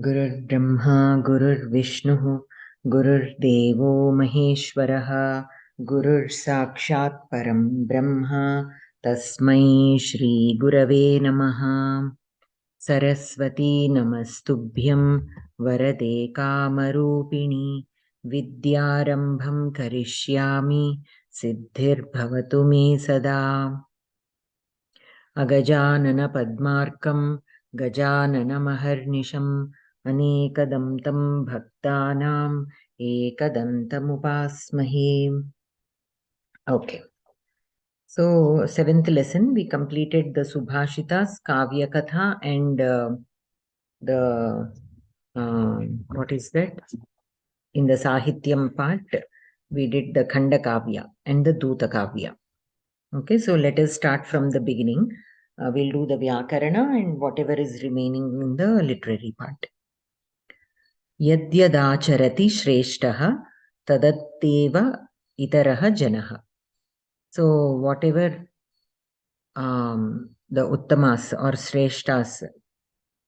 Gurur Brahma, Gurur Vishnu, Gurur Devo Maheshwaraha, Gurur Sakshat Param Brahma, Tasmai Shri Gurave Namaha. Saraswati Namastubhyam, Varade Kamarupini, Vidyarambham Karishyami, Siddhir Bhavatu Me Sada. Agajanana Padmarkam, Gajanana Maharnisham, Anekadantam Bhaktanam, Ekadantam Upasmahe. Okay. So, seventh lesson, we completed the Subhashitas, Kavya Katha, and the, what is that? In the Sahityam part, we did the Khanda Kavya and the Duta Kavya. Okay, so let us start from the beginning. We'll do the Vyakarana and whatever is remaining in the literary part. Yadyadacharati Shreshtaha Tadatteva Itaraha Janaha. So, whatever the Uttamas or Shreshtas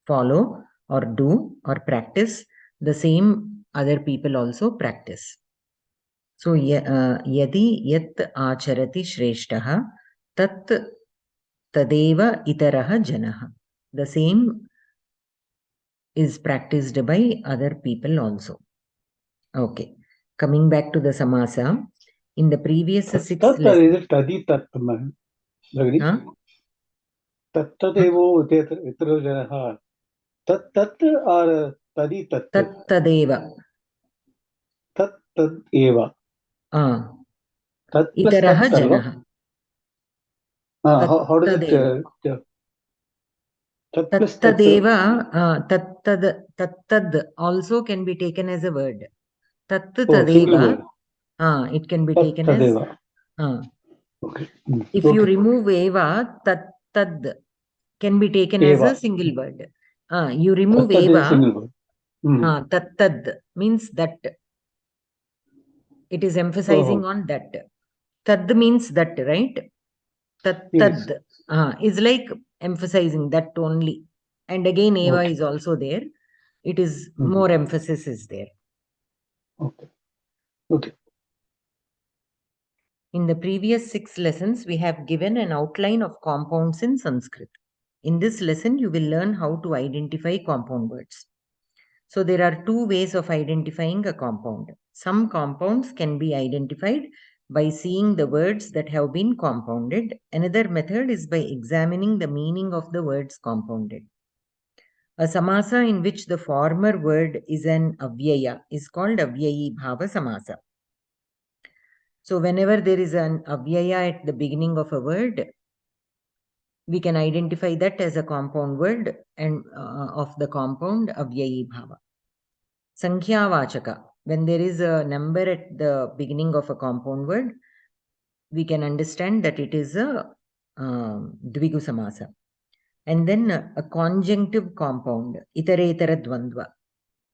follow or do or practice, the same other people also practice. So, yadi yat acharati Shreshtaha tat tadeva itaraha janaha. The same is practiced by other people also. Okay. Coming back to the samasa, in the previous 6 lessons. Is it tadi tat, Huh? Tat tadevo itaro janaha. Tat or tadi tat? Tat tadeva. Tat tadeva. Tat plus Itaraha tat, janaha. how does it? Tattadeva, tattad also can be taken as a word. Tattadeva, it can be taken as. Okay. If you remove eva, tattad can be taken as a single word. You remove eva, tattad means that. It is emphasizing on that. Tad means that, right? Tattad is like emphasizing that only. And again, eva is also there. It is more emphasis is there. Okay. In the previous 6 lessons, we have given an outline of compounds in Sanskrit. In this lesson, you will learn how to identify compound words. So there are 2 ways of identifying a compound. Some compounds can be identified by seeing the words that have been compounded. Another method is by examining the meaning of the words compounded. A samasa in which the former word is an avyaya is called avyayi bhava samasa. So whenever there is an avyaya at the beginning of a word, we can identify that as a compound word and of the compound avyayi bhava. Sankhya vachaka, when there is a number at the beginning of a compound word, we can understand that it is a dvigu samasa. And then a conjunctive compound, itaretara dvandva.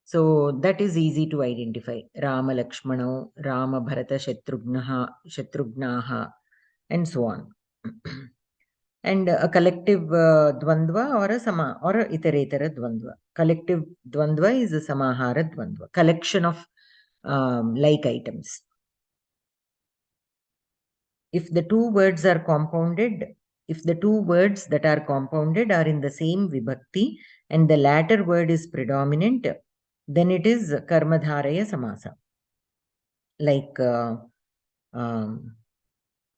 So that is easy to identify. Rama Lakshmano, Rama Bharata Shatrugnaha, and so on. And a collective dvandva or a sama or a iteretara dvandva. Collective dvandva is a samahara dvandva, collection of like items. If the 2 words are compounded, if the 2 words that are compounded are in the same vibhakti and the latter word is predominant, then it is karmadharaya samasa. Like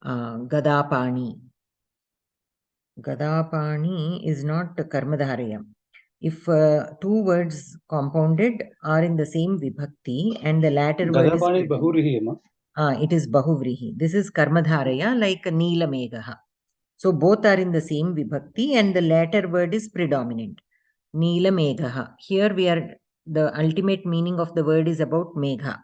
gadapani. Gadapani is not karmadharaya. If 2 words compounded are in the same vibhakti and the latter word is bahuvrihi, it is bahuvrihi. This is karmadharaya like Neela Meghaha. So both are in the same vibhakti and the latter word is predominant. Neela Meghaha. Here we are, the ultimate meaning of the word is about Megha.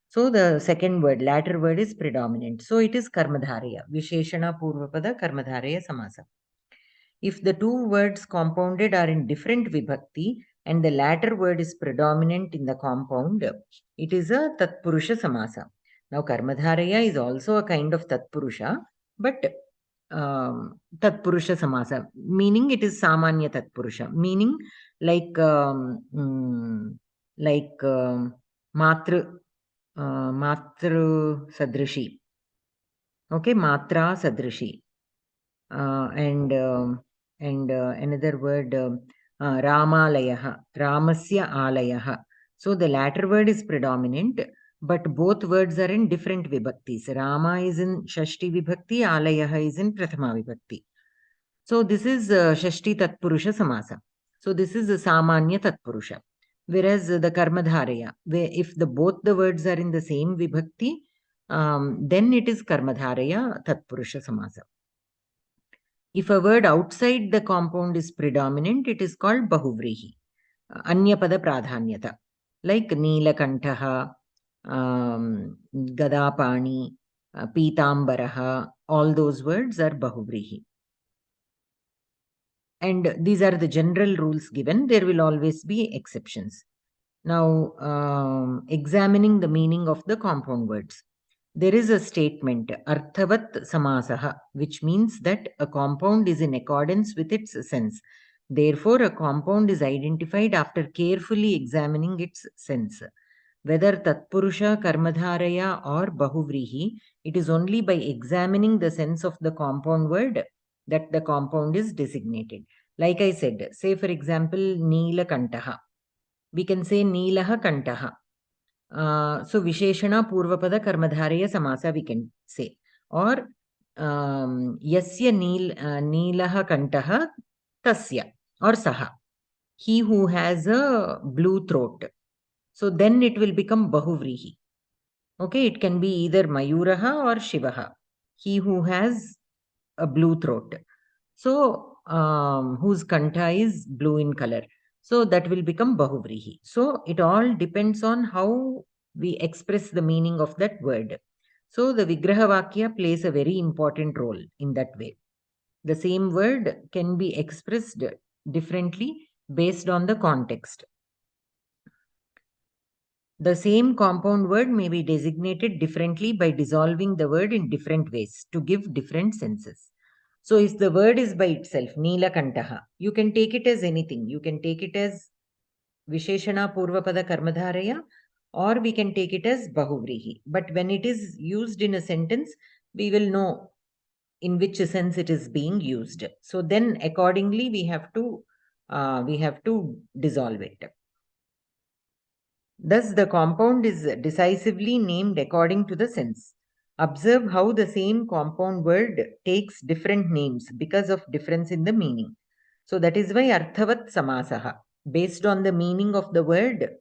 So the second word, latter word is predominant. So it is karmadharaya. Visheshana Purvapada Karmadharaya Samasa. If the 2 words compounded are in different vibhakti and the latter word is predominant in the compound, it is a Tatpurusha Samasa. Now Karmadharaya is also a kind of Tatpurusha, but Tatpurusha Samasa, meaning it is Samanya Tatpurusha, meaning like Matru Sadrishi. Okay, Matra Sadrishi. And another word, Ramalayaha, Ramasya Alayaha. So the latter word is predominant, but both words are in different vibhaktis. Rama is in Shashti Vibhakti, Alayaha is in Prathama Vibhakti. So this is Shashti Tatpurusha Samasa. So this is the Samanya Tatpurusha. Whereas the Karmadharaya, where if the both the words are in the same Vibhakti, then it is Karmadharaya Tatpurusha Samasa. If a word outside the compound is predominant, it is called Bahuvrihi, Anyapada Pradhanyata, like Neelakantaha, Gadapani, Pitambaraha, all those words are Bahuvrihi. And these are the general rules given. There will always be exceptions. Now, examining the meaning of the compound words. There is a statement, Arthavat Samasaha, which means that a compound is in accordance with its sense. Therefore, a compound is identified after carefully examining its sense. Whether Tatpurusha, Karmadharaya, or Bahuvrihi, it is only by examining the sense of the compound word that the compound is designated. Like I said, say for example, Neelakantaha. We can say Neelaha Kantaha. So Visheshana Purvapada Karmadharaya Samasa we can say. Or Yasya Neelaha Kantaha Tasya or Saha. He who has a blue throat. So then it will become Bahuvrihi. Okay, it can be either Mayuraha or Shivaha. He who has a blue throat. So whose Kanta is blue in color. So that will become Bahuvrihi. So it all depends on how we express the meaning of that word. So the Vigraha Vakya plays a very important role in that way. The same word can be expressed differently based on the context. The same compound word may be designated differently by dissolving the word in different ways to give different senses. So if the word is by itself, Neelakantaha, you can take it as anything. You can take it as Visheshana Purvapada Karmadharaya, or we can take it as Bahuvrihi. But when it is used in a sentence, we will know in which sense it is being used. So then accordingly we have to dissolve it. Thus, the compound is decisively named according to the sense. Observe how the same compound word takes different names because of difference in the meaning. So that is why Arthavat Samasaha. Based on the meaning of the word,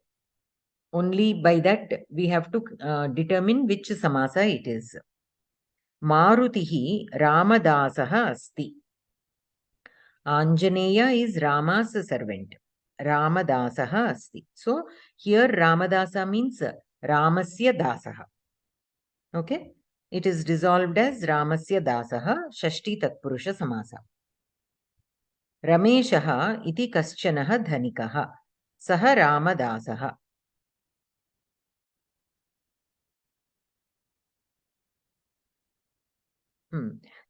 only by that we have to determine which Samasa it is. Marutihi Ramadasaha Asti. Anjaneya is Rama's servant. Ramadasaha Asti. So here Ramadasa means Ramasya Dasaha. Okay. It is dissolved as Ramasya Dasaha Shashti Tatpurusha Samasa. Rameshaha iti kaschanaha dhanikaha. Saha Ramadasaha.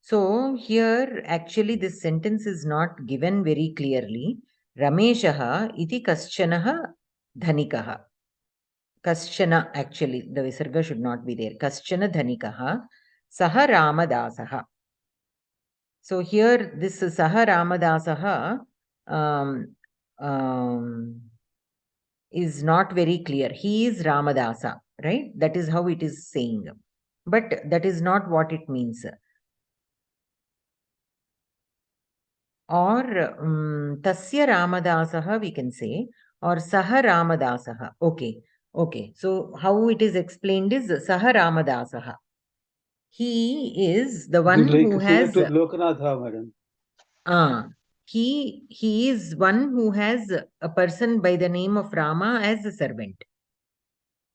So here actually this sentence is not given very clearly. Rameshaha iti kaschanaha dhanikaha. Kaschana, actually the visarga should not be there. Kaschana dhanikaha saha Ramadasaha. So here this saha Ramadasaha is not very clear. He is Ramadasa, right? That is how it is saying. But that is not what it means. Or Tasya Ramadasaha we can say, or Saha Ramadasaha. Okay. Okay. So how it is explained is Saha Ramadasaha. He is the one who has. Similar to Lokanatha, madam. He is one who has a person by the name of Rama as a servant.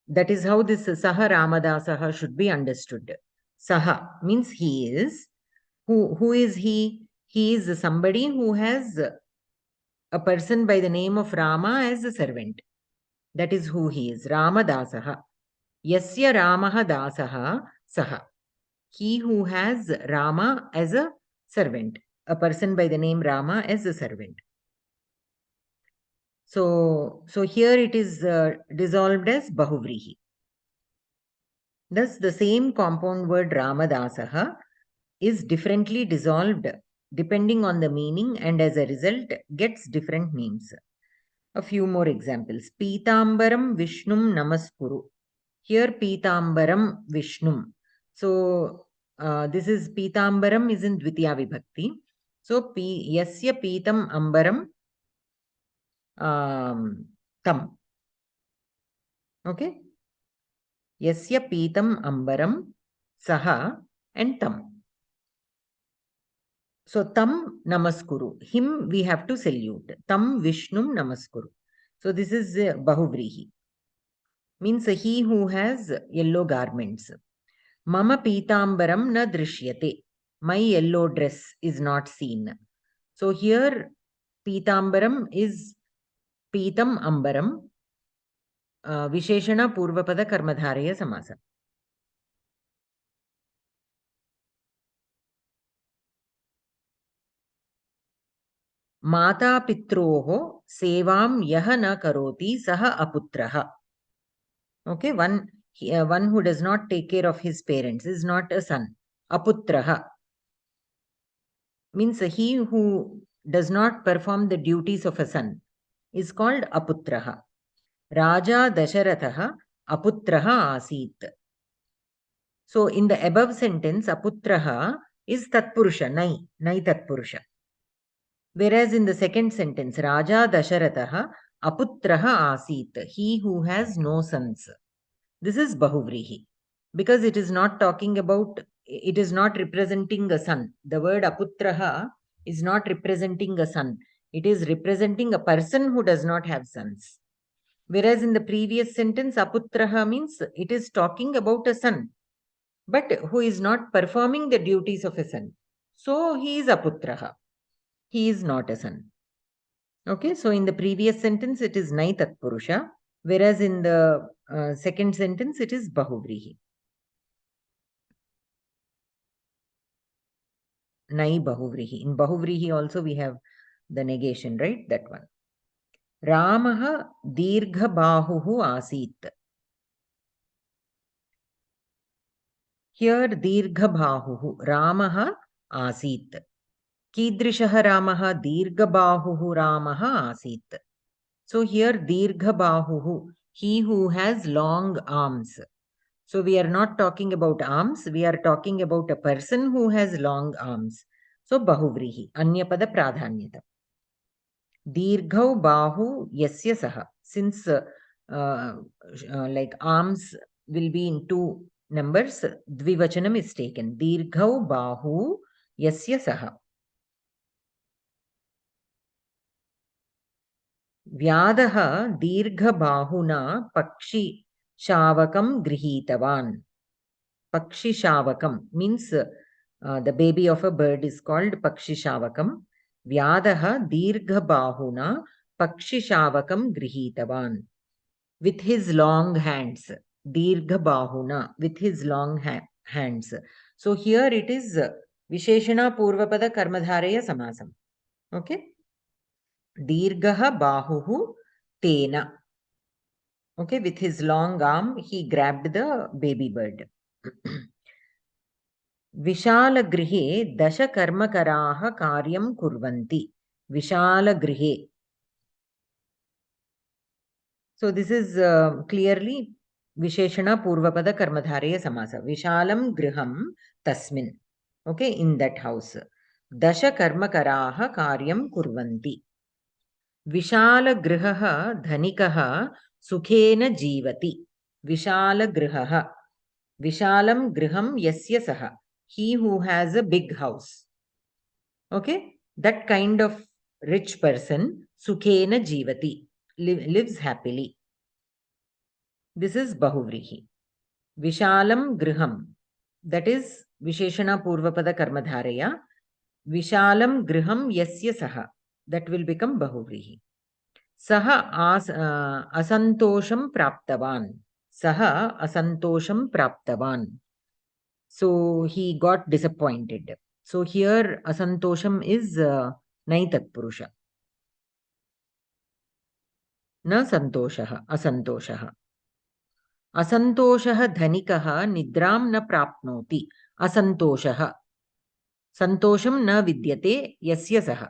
That is how this Saha Ramadasaha should be understood. Saha means he is. Who is he? He is somebody who has a person by the name of Rama as a servant. That is who he is. Ramadasaha. Yasya Ramaha Dasaha Saha. He who has Rama as a servant. A person by the name Rama as a servant. So here it is dissolved as bahuvrihi. Thus, the same compound word Ramadasaha is differently dissolved depending on the meaning and as a result gets different names. A few more examples. Pitambaram Vishnum Namaskuru. Here Pitambaram Vishnum. So this is Pitambaram is in Dvitiya Vibhakti. So Yasya Pitam Ambaram Tam. Okay. Yasya Pitam Ambaram Saha and Tam. So Tam Namaskuru. Him we have to salute. Tam Vishnum Namaskuru. So this is Bahuvrihi. Means he who has yellow garments. Mama Pitambaram na drishyate. My yellow dress is not seen. So here Pitambaram is Pitam Ambaram. Visheshana Purvapada Karmadharaya Samasa. Mata Pitroho Sevam Yaha na Karoti Saha Aputraha. Okay, one who does not take care of his parents is not a son. Aputraha means he who does not perform the duties of a son is called Aputraha. Raja Dasharatha Aputraha Asit. So in the above sentence, Aputraha is Tatpurusha, Nai Tatpurusha. Whereas in the second sentence, Raja Dasharatha Aputraha Asit, he who has no sons. This is Bahuvrihi. Because it is not talking about, it is not representing a son. The word Aputraha is not representing a son. It is representing a person who does not have sons. Whereas in the previous sentence, Aputraha means it is talking about a son, but who is not performing the duties of a son. So he is Aputraha. He is not a son. Okay, so in the previous sentence, it is Nai Tatpurusha, whereas in the second sentence, it is Bahuvrihi. Nai Bahuvrihi. In Bahuvrihi also we have the negation, right? That one. Ramaha Dirgha Bahuhu Asit. Here Dirgha Bahuhu. Ramaha Asit. Kidrishaha Ramaha Dirgha Bahuhu Ramaha Asit. So here Dirgha Bahuhu. He who has long arms. So we are not talking about arms. We are talking about a person who has long arms. So Bahuvrihi. Anyapada Pradhanyata. Dirghau Bahu Yasya Saha. Since like arms will be in two numbers, Dvivachanam is taken. Dirghau Bahu Yasya Saha. Vyadaha Dirgha Bahuna Pakshi Shavakam Grihitavan. Pakshi Shavakam means the baby of a bird is called Pakshi Shavakam. Vyadaha Dirgha Bahuna Pakshi Shavakam Grihitavan. With his long hands. Dirgha Bahuna. With his long hands. So here it is Visheshana Purvapada Karmadharaya Samasam. Okay. Dirgaha Bahuhu Tena. Okay, with his long arm, he grabbed the baby bird. Vishalagrihe dasha karmakaraha karyam kurvanti. Vishalagrihe. So this is clearly Visheshana Purvapada Karmadharaya Samasa. Vishalam Griham Tasmin. Okay, in that house. Dasha Karmakaraha Karyam Kurvanti. Vishalagrihaha Dhanikaha Sukhena Jivati. Vishalagrihaha. Vishalam Griham Yasya Saha. He who has a big house. Okay, that kind of rich person, Sukhena Jivati, lives happily. This is Bahuvrihi. Vishalam Griham. That is Visheshana Purvapada Karmadharaya. Vishalam Griham Yasya Saha. That will become Bahuvrihi. Saha Asantosham Praptavan. Saha Asantosham Praptavan. So he got disappointed. So here asantosham is naitatpurusha. Na santoshaha, asantoshaha. Asantoshaha dhanikaha nidram na prapnoti. Asantoshaha. Santosham na vidyate yasya saha.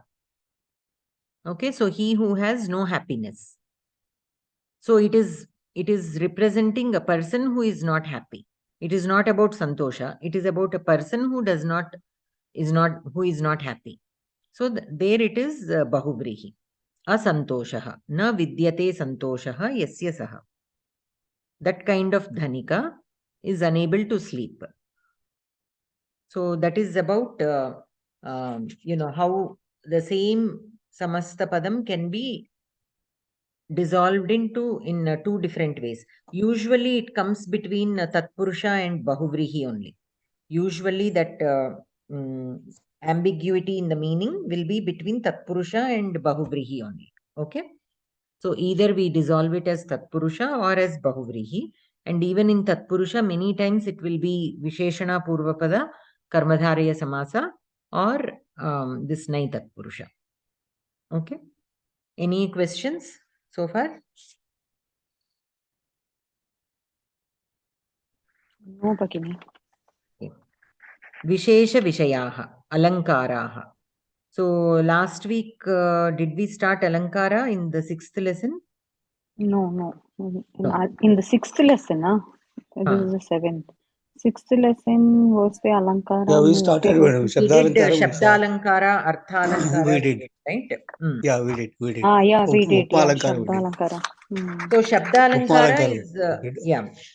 Okay, so he who has no happiness. So it is representing a person who is not happy. It is not about santosha. It is about a person who is not happy. So there it is bahuvrihi. Asantoshaha. Na vidyate santoshaha yasya saha. That kind of dhanika is unable to sleep. So that is about how the same samasta padam can be dissolved into in two different ways. Usually it comes between tatpurusha and bahuvrihi only. Usually that ambiguity in the meaning will be between tatpurusha and bahuvrihi only. Okay. So either we dissolve it as tatpurusha or as bahuvrihi. And even in tatpurusha, many times it will be visheshana purvapada, karmadharaya samasa, or this nai tatpurusha. Okay. Any questions so far? No, Bhagini. Vishesha Vishayaha, Alankaraha. So last week, did we start Alankara in the 6th lesson? No. In the 6th lesson, this is the 7th. 6th lesson was the Alankara. Yeah, we started we did Shabdalankara, Arthalankara. We did. Right? Yeah, we did. Yeah, we did. Yeah, Shabdalankara. So Shabdalankara is,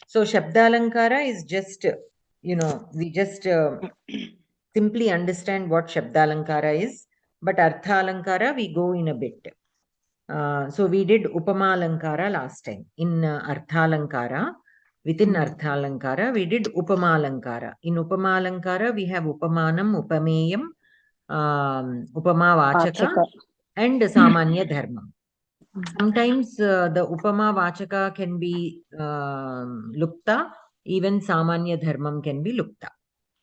So Shabdalankara is just, we just simply understand what Shabdalankara is, but Arthalankara we go in a bit. So we did Upamalankara last time. In Arthalankara, within Arthalankara, we did Upamalankara. In Upamalankara, we have Upamanam, Upameyam, Upamavachaka, and Samanya Dharmam. Sometimes the Upama Vachaka can be Lupta, even Samanya Dharmam can be Lupta.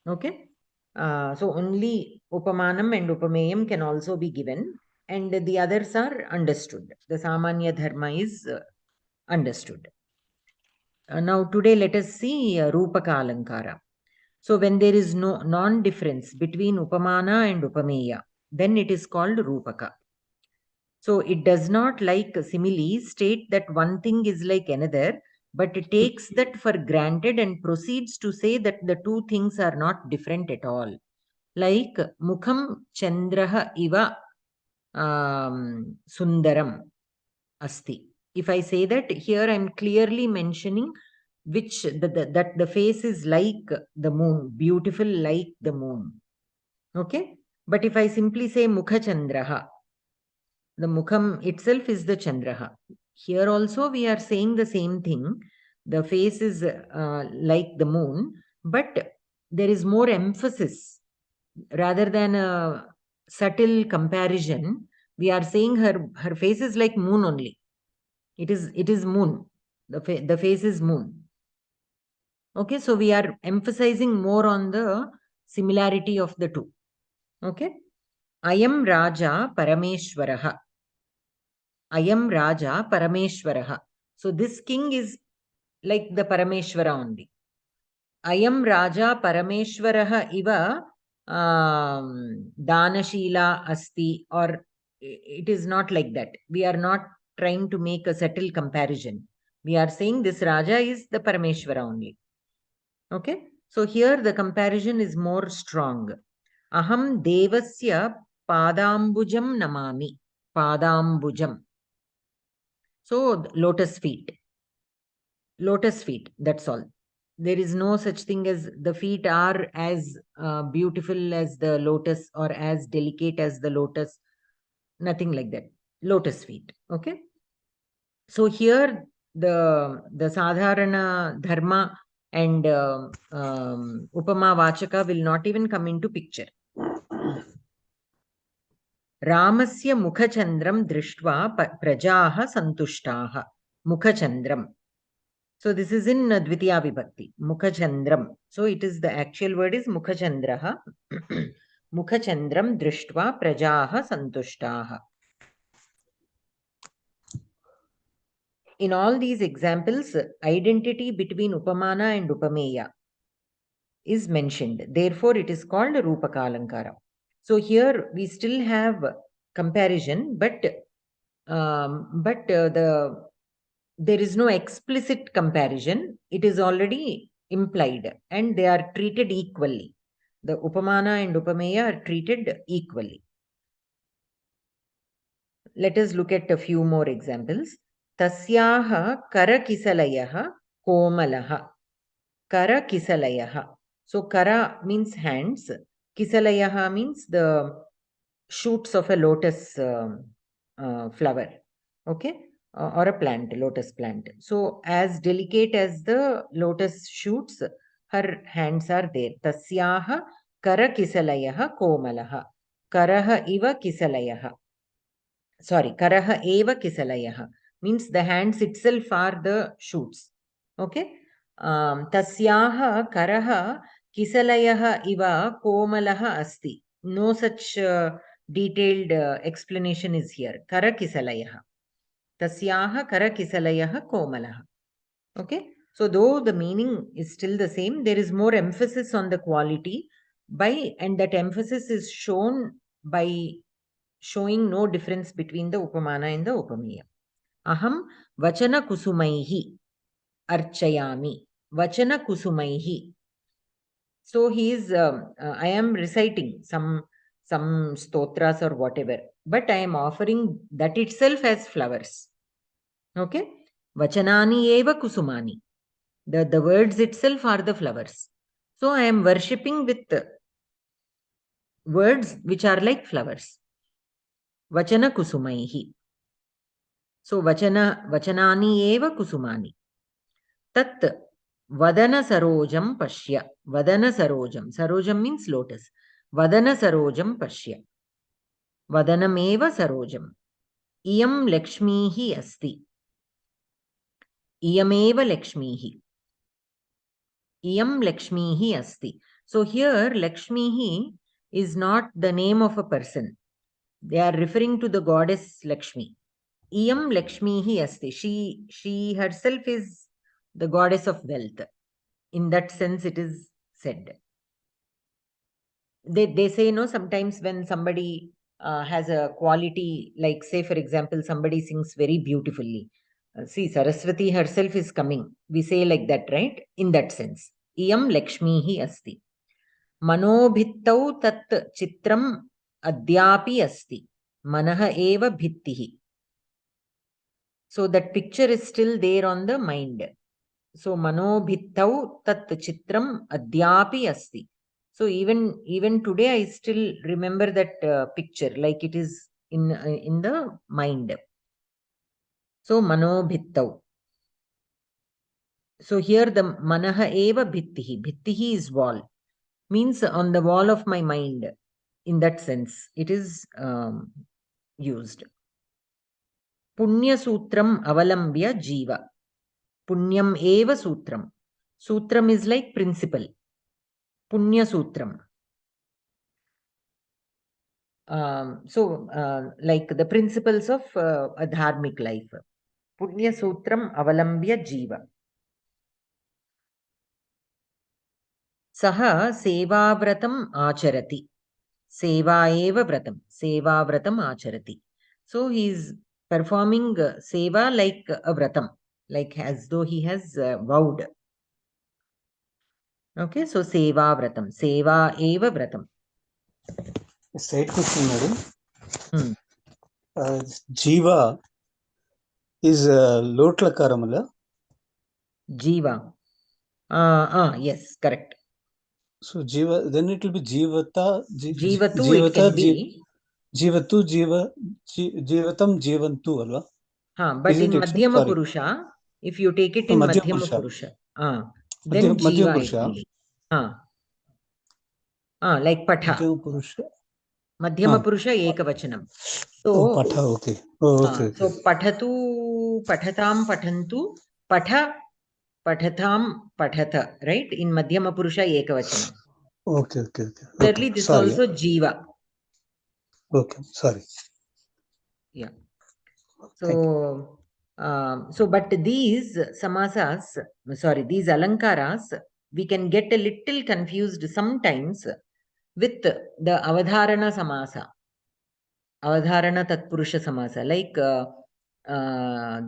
Okay. So only Upamanam and Upameyam can also be given, and the others are understood. The Samanya Dharma is understood. Now today let us see Rupaka Alankara. So when there is no non-difference between Upamana and Upameya, then it is called Rupaka. So it does not, like similes, state that one thing is like another, but it takes that for granted and proceeds to say that the two things are not different at all. Like Mukham Chandraha Iva Sundaram Asti. If I say that, here I am clearly mentioning that the face is like the moon, beautiful like the moon. Okay? But if I simply say Mukha Chandraha, the Mukham itself is the Chandraha. Here also we are saying the same thing. The face is like the moon, but there is more emphasis rather than a subtle comparison. We are saying her face is like moon only. It is moon. The face is moon. Okay, so we are emphasizing more on the similarity of the two. Okay, Ayam Raja Parameshwaraha. Ayam Raja Parameshwaraha. So this king is like the Parameshwara only. Ayam Raja Parameshwaraha iva Danashila asti, or it is not like that. We are not trying to make a subtle comparison. We are saying this Raja is the Parameshwara only. Okay. So here the comparison is more strong. Aham Devasya Padambujam Namami. Padambujam. So lotus feet. Lotus feet, that's all. There is no such thing as the feet are as beautiful as the lotus or as delicate as the lotus. Nothing like that. Lotus feet. Okay. So here the sadharana dharma and upama vachaka will not even come into picture. Ramasya mukhachandram drishtva prajaha santushtaha. Mukhachandram. So this is in Dvitiya Vibhakti, Mukhachandram. So it is, the actual word is Mukhachandraha. Mukhachandram drishtva prajaha santushtaha. In all these examples, identity between Upamana and Upameya is mentioned. Therefore, it is called Rupakalankara. So here we still have comparison, but there is no explicit comparison. It is already implied, and they are treated equally. The Upamana and Upameya are treated equally. Let us look at a few more examples. Tasyaha karakisalayaha komalaha. Kara kisalayaha. So kara means hands. Kisalayaha means the shoots of a lotus flower. Okay. Or a plant, lotus plant. So as delicate as the lotus shoots, her hands are there. Tasyaha kara kisalayaha komalaha. Karaha iva kisalayaha. Sorry, karaha eva kisalayaha means the hands itself are the shoots. Okay. Tasyaha karaha kisalayaha iva komalaha asti. No such detailed explanation is here. Kara kisalayaha. Tasyaha kara kisalayaha komalaha. Okay. So though the meaning is still the same, there is more emphasis on the quality and that emphasis is shown by showing no difference between the Upamana and the Upameya. Aham vachana kusumaihi archayami. Vachana kusumaihi. So he is, I am reciting some stotras or whatever, but I am offering that itself as flowers. Okay. Vachanani eva kusumani. The words itself are the flowers. So I am worshipping with words which are like flowers. Vachana kusumaihi. So vachanani eva kusumani. Tat vadana sarojam pashya. Vadana sarojam. Sarojam means lotus. Vadana sarojam pashya. Vadanam eva sarojam. Iyam lakshmihi asti. Iyam eva lakshmihi. Iyam lakshmihi asti. So here Lakshmihi is not the name of a person. They are referring to the goddess Lakshmi. Iyam Lakshmihi asti. She herself is the goddess of wealth. In that sense, it is said. They say, sometimes when somebody has a quality, like say, for example, somebody sings very beautifully. See, Saraswati herself is coming. We say like that, right? In that sense. Iyam Lakshmihi asti. Manobhittau tat chitram adyapi asti. Manaha eva bhittihi. So that picture is still there on the mind. So manobhittau tat chitram adyapi asti. So even today I still remember that picture, like it is in the mind. So manobhittau. So here the manaha eva bhittihi. Bhittihi is wall. Means on the wall of my mind. In that sense, it is used. Punya sutram avalambya jiva. Punyam eva sutram. Sutram is like principle. Punya sutram. Like the principles of a dharmic life. Punya sutram avalambya jiva. Saha sevavratam acharati. Seva eva vratam. Sevavratam acharati. So he is performing seva like a vratam, like as though he has vowed. Okay, so seva vratam. Seva eva vratam. Side question, madam. Hmm. Jiva is Lotlakaramala. Jiva. Yes, correct. So Jiva, then it will be Jivata. Jivatu it can be. Jivatu, Jivatam, Jivantu, alva. But in Madhyama Purusha, if you take it in Madhyama Purusha, then Jiva it will be. Like Patha. Madhyama Purusha Ekavachanam. So, Patha, okay. Okay. So Pathatu, Pathatam, Pathantu, Patha, Pathatam, Pathatha, right? In Madhyama Purusha Ekavachanam. Okay. Similarly, this Sorry. also jiva. Okay. Sorry. Yeah. Thank you. So, but these samasas, these alankaras, we can get a little confused sometimes with the avadharana samasa, avadharana tatpurusha samasa, like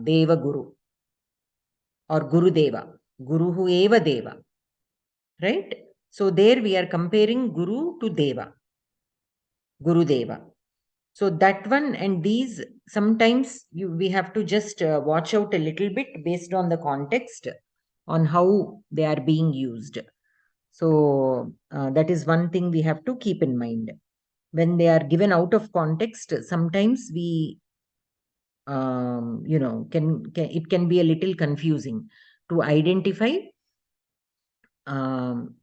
deva guru or guru deva, guruhu eva deva, right? So there we are comparing guru to deva, guru deva. So that one and these sometimes we have to just watch out a little bit based on the context on how they are being used. So that is one thing we have to keep in mind. When they are given out of context, sometimes we, can it can be a little confusing to identify um,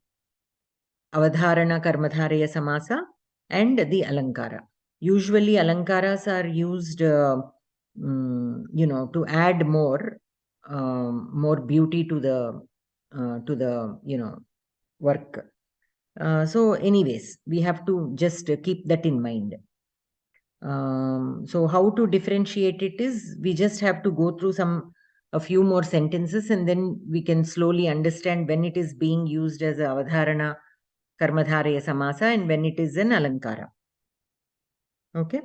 avadharana karmadharaya samasa and the alankara. Usually alankaras are used to add more beauty to the work. So anyways, we have to just keep that in mind. So how to differentiate it is we just have to go through a few more sentences, and then we can slowly understand when it is being used as a avadharana karmadharaya samasa and when it is an alankara. Okay.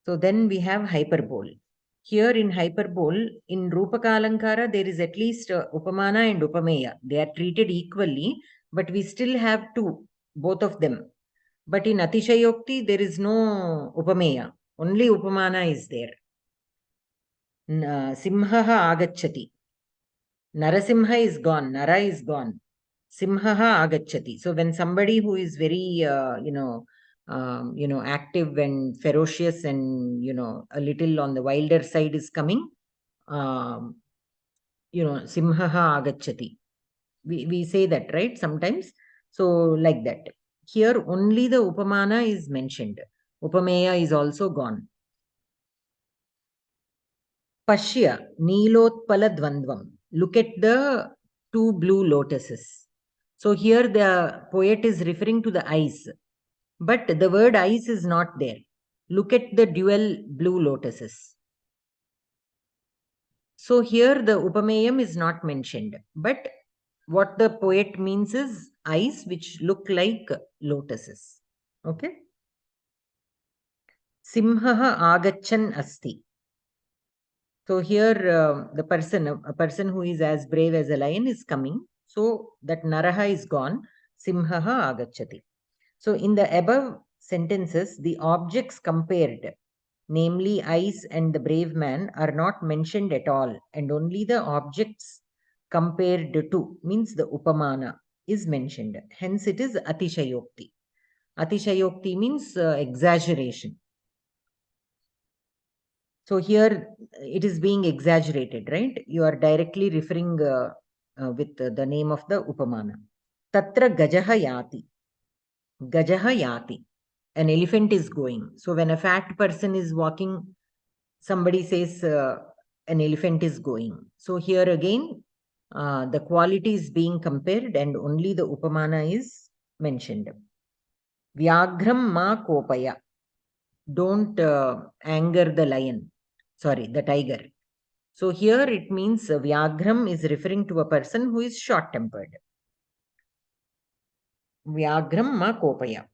So then we have hyperbole. Here in hyperbole, in Rupaka Alankara, there is at least Upamana and Upameya. They are treated equally, but we still have both of them. But in Atishayokti, there is no Upameya. Only Upamana is there. Simhaha agachati. Narasimha is gone. Nara is gone. Simhaha agachati. So when somebody who is very, active and ferocious and, a little on the wilder side is coming, Simhaha agachati. We say that, right? Sometimes. So like that. Here only the Upamana is mentioned. Upameya is also gone. Pashya Nilotpala Dvandvam. Look at the two blue lotuses. So here the poet is referring to the eyes, but the word eyes is not there. Look at the dual blue lotuses. So here the Upameyam is not mentioned, but what the poet means is eyes which look like lotuses. Okay. Simhaha agachan asti. So here a person who is as brave as a lion is coming. So that Naraha is gone. Simhaha agachati. So in the above sentences, the objects compared, namely eyes and the brave man, are not mentioned at all, and only the objects compared to, means the Upamana, is mentioned. Hence it is Atishayokti. Atishayokti means exaggeration. So here it is being exaggerated, right? You are directly referring with the name of the Upamana. Tatra gajaha yati. Gajaha yati. An elephant is going. So when a fat person is walking, somebody says an elephant is going. So here again, the quality is being compared and only the Upamana is mentioned. Vyagram ma kopaya. Don't anger the lion. Sorry, the tiger. So here it means Vyagram is referring to a person who is short-tempered. Vyagram ma kopaya.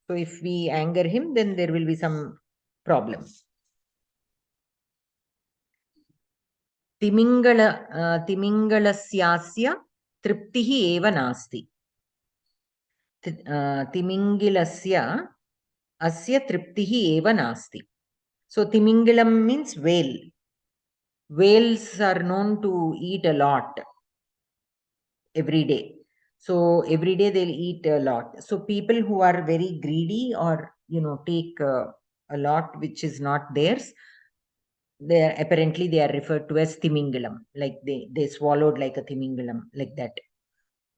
So if we anger him, then there will be some problem. Timingalasya triptihi eva nasti. Timingilasya asya triptihi eva nasti. So Timingilam means whale. Whales are known to eat a lot every day. So every day they'll eat a lot. So people who are very greedy or take a lot which is not theirs, they are apparently they are referred to as Timingalam, like they swallowed like a Timingalam, like that.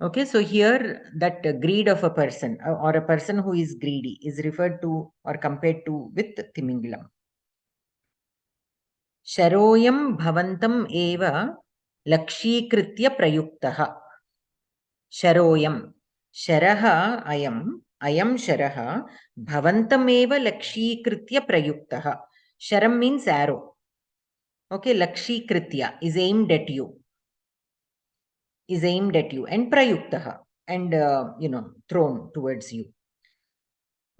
Okay, so here that greed of a person or a person who is greedy is referred to or compared to with Timingalam. Sharoyam bhavantam eva lakshikritya prayuktah. Sharoyam. Sharaha ayam sharaha bhavantameva lakshikritya prayuktah. Sharam means arrow. Okay, lakshikritya is aimed at you. And prayuktah, and thrown towards you.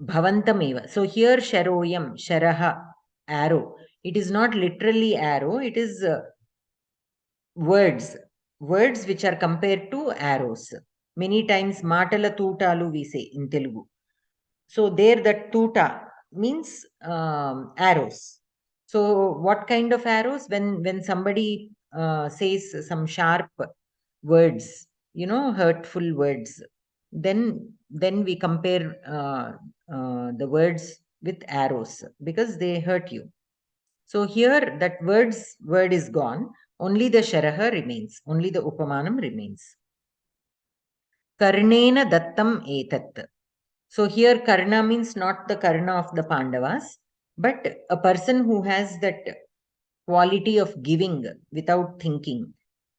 Bhavantameva. So here sharoyam, sharaha, arrow. It is not literally arrow, it is words which are compared to arrows. Many times matala tootalu we say in Telugu. So there that tuta means arrows. So what kind of arrows? When somebody says some sharp words, hurtful words, then we compare the words with arrows because they hurt you. So here that word is gone. Only the sharaha remains. Only the upamanam remains. Karnena dattam etat. So here Karna means not the Karna of the Pandavas, but a person who has that quality of giving without thinking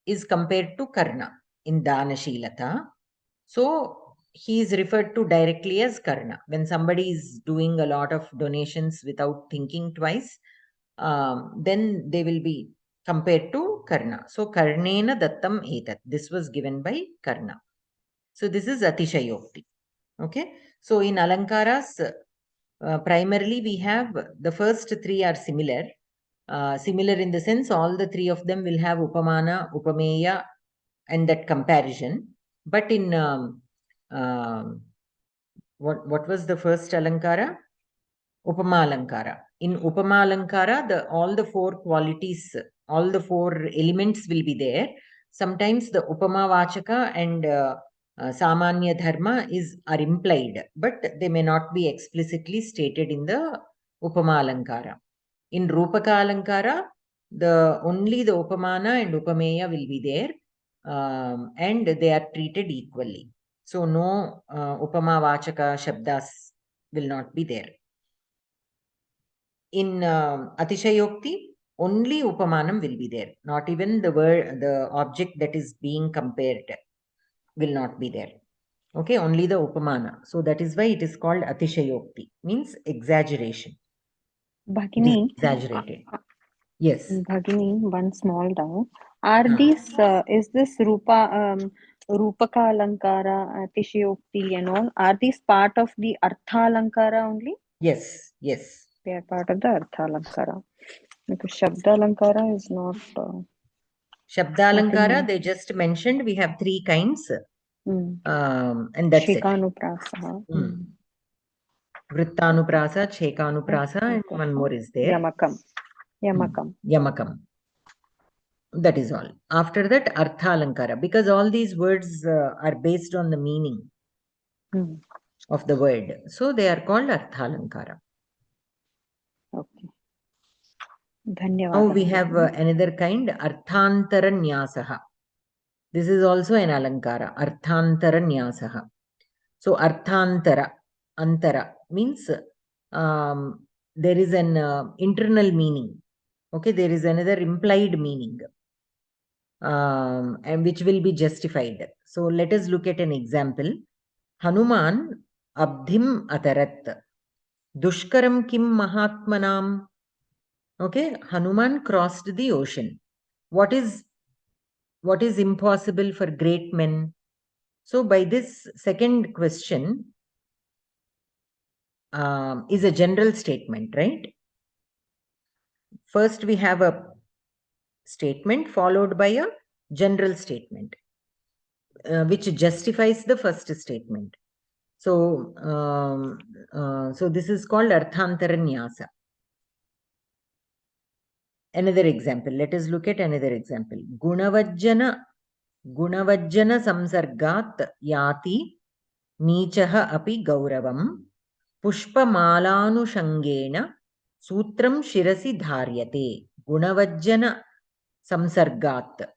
is compared to Karna in Danashilata. So he is referred to directly as Karna. When somebody is doing a lot of donations without thinking twice, then they will be compared to Karna. So Karnena Dattam Etat. This was given by Karna. So this is Atishayokti. Okay. So in Alankaras, primarily we have the first three are similar. Similar in the sense all the three of them will have Upamana, Upameya, and that comparison. But in what was the first Alankara? Upamalankara. In Upamalankara, all the four qualities, all the four elements will be there. Sometimes the Upama Vachaka and Samanya Dharma are implied, but they may not be explicitly stated in the Upamalankara. In Rupaka Alankara, only the Upamana and Upameya will be there, and they are treated equally. So no Upama Vachaka Shabdas will not be there. In Atishayokti, only Upamanam will be there. Not even the object that is being compared will not be there. Okay, only the Upamana. So that is why it is called Atishayokti, means exaggeration. Bhagini, exaggerated. Yes. Bhagini, one small doubt. Are these, is this Rupaka Alankara, Atishayokti and all, are these part of the Artha Alankara only? Yes, yes. They are part of the Artha Alankara. Because Shabda Alankara is not... Shabda Alankara, they just mentioned we have three kinds. And that's Shekanuprasa. it. Vrittanuprasa, Chekanuprasa, and one more is there. Yamakam. That is all. After that, Artha Alankara, because all these words are based on the meaning of the word. So they are called Artha Alankara. Okay. Dhanyavada. Now we have another kind, Arthantara Nyasaha. This is also an Alankara, Arthantara Nyasaha. So Arthantara, Antara means there is an internal meaning. Okay, there is another implied meaning. And which will be justified. So let us look at an example. Hanuman abdhim atarat. Dushkaram kim mahatmanam. Okay, Hanuman crossed the ocean. What is impossible for great men? So by this second question is a general statement, right? First we have a statement followed by a general statement, which justifies the first statement. So, so this is called Arthantara Nyasa. Another example. Let us look at another example. Gunavajjana samsargat yati nichaha api gauravam pushpamalanusangena sutram shirasi dharyate. Gunavajjana samsargat.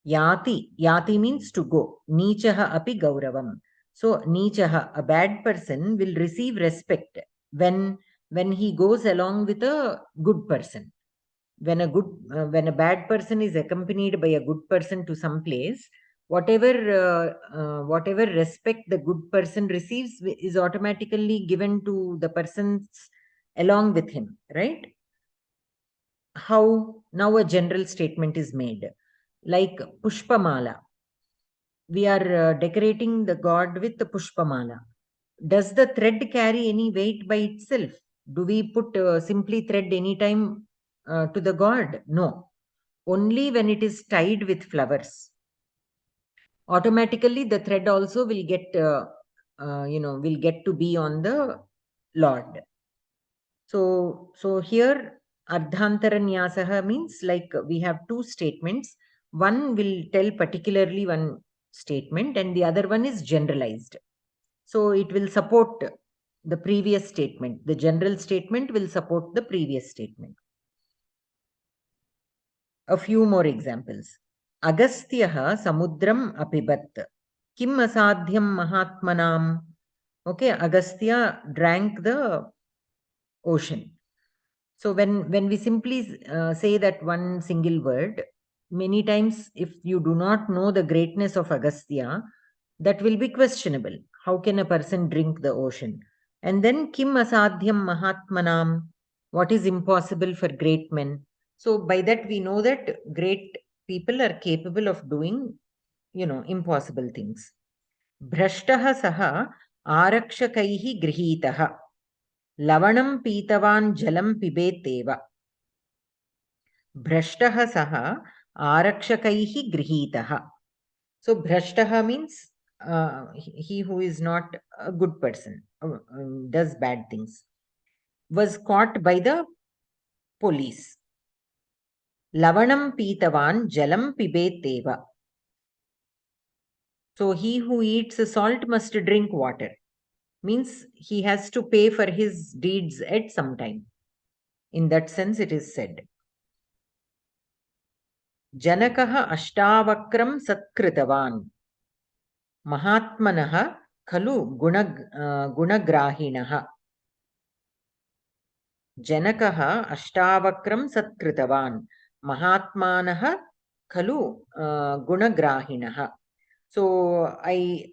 Yati means to go. Nichaha api gauravam. So Nichaha, a bad person, will receive respect when he goes along with a good person. when a bad person is accompanied by a good person to some place, whatever respect the good person receives is automatically given to the persons along with him, right? How now a general statement is made, like pushpamala. We are decorating the god with the pushpamala. Does the thread carry any weight by itself? Do we put simply thread anytime to the god? No. Only when it is tied with flowers. Automatically, the thread also will get, will get to be on the Lord. So here, Ardhantaranyasaha means like we have two statements. One will tell particularly one statement, and the other one is generalized. So it will support the previous statement. The general statement will support the previous statement. A few more examples. Agasthyah samudram apibat. Kim asadhyam mahatmanam. Okay, Agastya drank the ocean. So when we simply say that one single word, many times if you do not know the greatness of Agastya, that will be questionable. How can a person drink the ocean? And then kim asadhyam mahatmanam, what is impossible for great men? So by that we know that great people are capable of doing, impossible things. Bhrashtaha saha arakshakaihi grihitaha. Lavanam pitavan jalam pibeteva. Bhrashtaha saha arakshakaihi grihitaha. So bhrashtaha means he who is not a good person, does bad things, was caught by the police. Lavanam pitavan jalam pibeteva. So he who eats salt must drink water. Means he has to pay for his deeds at some time. In that sense, it is said. Janakaha ashtavakram satkritavan. Mahatmanah khalu gunagrahinaha. Janakaha ashtavakram satkritavan. Mahatmanah khalu gunagrahinaha. So I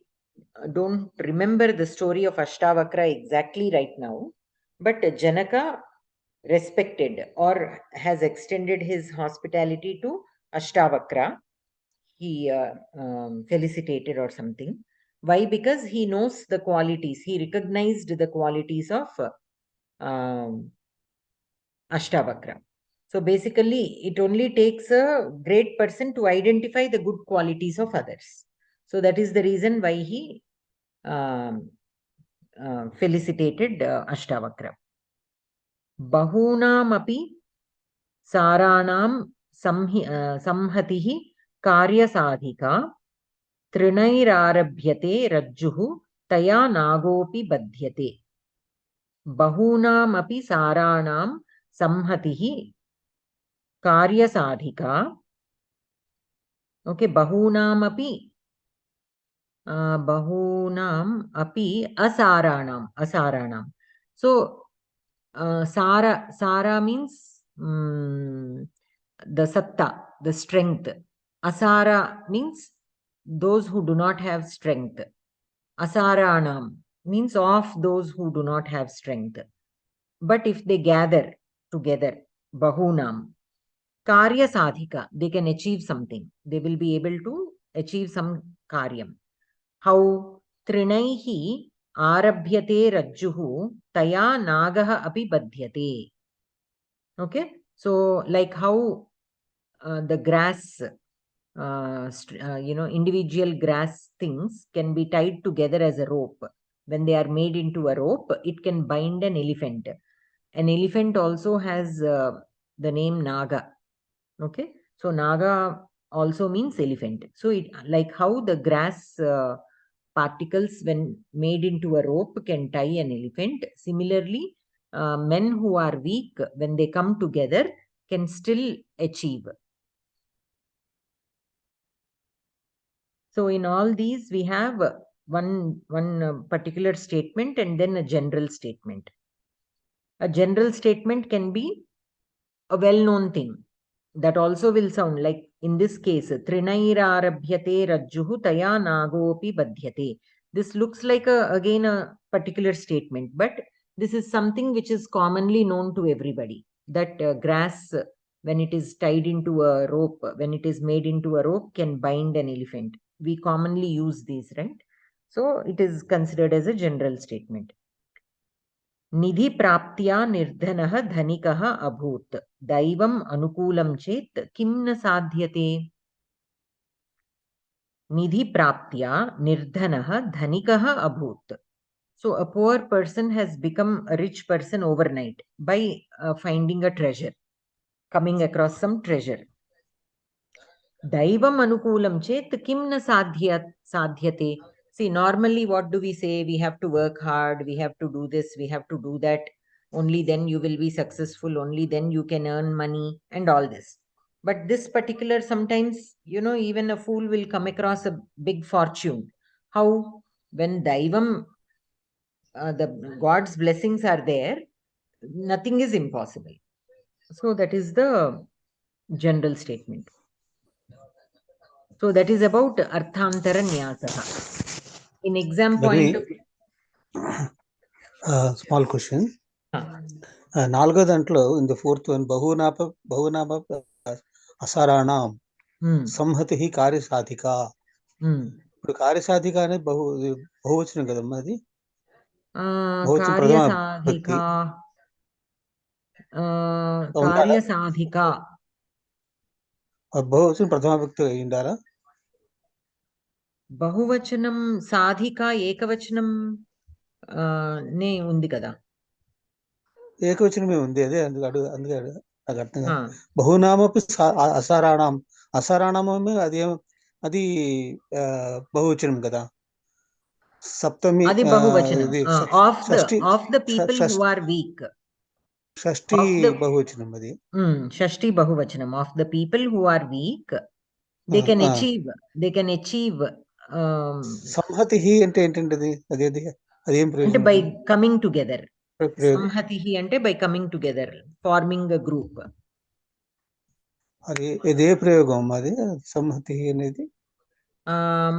don't remember the story of Ashtavakra exactly right now, but Janaka respected or has extended his hospitality to Ashtavakra. He felicitated or something. Why? Because he knows the qualities. He recognized the qualities of Ashtavakra. So basically, it only takes a great person to identify the good qualities of others. So that is the reason why he felicitated Ashtavakra. Bahunamapi saranam samhatihi karyasadhika trinairarabhyate rajjuhu taya nagopi badhyate. Bahunamapi saranam samhatihi karyasadhika. Okay, bahunamapi bahunam api asaranam. So Sara means the satta, the strength. Asara means those who do not have strength. Asaranam means of those who do not have strength. But if they gather together, bahunam, karya sadhika, they can achieve something. They will be able to achieve some karyam. How? Trinaihi arabhyate rajjuhu taya nagaha api badhyate. Okay, so like how the grass, individual grass things can be tied together as a rope. When they are made into a rope, it can bind an elephant. An elephant also has the name Naga. Okay, so Naga also means elephant. So it like how the grass particles, when made into a rope, can tie an elephant. Similarly, men who are weak, when they come together, can still achieve. So in all these, we have one particular statement and then a general statement. A general statement can be a well-known thing. That also will sound like, in this case, Trinairarabhyate rajjuhu taya nagopi badhyate. This looks like again a particular statement, but this is something which is commonly known to everybody, that grass, when it is tied into a rope, when it is made into a rope, can bind an elephant. We commonly use these, right? So it is considered as a general statement. निधि प्राप्त्या निर्धनः धनिकः अभूत् दैवम् अनुकूलं चेत् किं न साध्यते. निधि प्राप्त्या निर्धनः धनिकः अभूत्. So a poor person has become a rich person overnight by finding a treasure, coming across some treasure. Daivam anukulam chet kim na sadhyate. See, normally what do we say? We have to work hard, we have to do this, we have to do that. Only then you will be successful, only then you can earn money and all this. But this particular, sometimes, even a fool will come across a big fortune. How? When Daivam, the God's blessings are there, nothing is impossible. So that is the general statement. So that is about Arthantara Nyasaha. In exam point of view. Small question. నాలుగో దాంట్లో in the fourth one బహునామ అసారాణం సంహతి కార్యసాధిక. ఇప్పుడు కార్యసాధిక అనేది బహువచనం కదమ్మా, అది కార్యసాధిక. కార్యసాధిక బహువచనం ప్రథమ వ్యక్తి అయి ఉండాలా? బహువచనం సాధిక ఏకవచనం నే ఉంది కదా. ఏకవచనమే ఉంది, అదే అందుకే నాకు అర్థం కాదు. బహునామపి అసారాణం, అసారాణమే అది బహువచనం కదా. సప్తమి అది బహువచనం. Of the people who are weak. షష్ఠి బహువచనం అది. షష్ఠి బహువచనం. Of the people who are weak, they can achieve. సంహతి అంటే ఏంటంటే అదేం అంటే బై కమింగ్ టుగెదర్. సంహతి అంటే by coming together, forming a group. అది ఇదే ప్రయోగం అది సంహతి అనేది.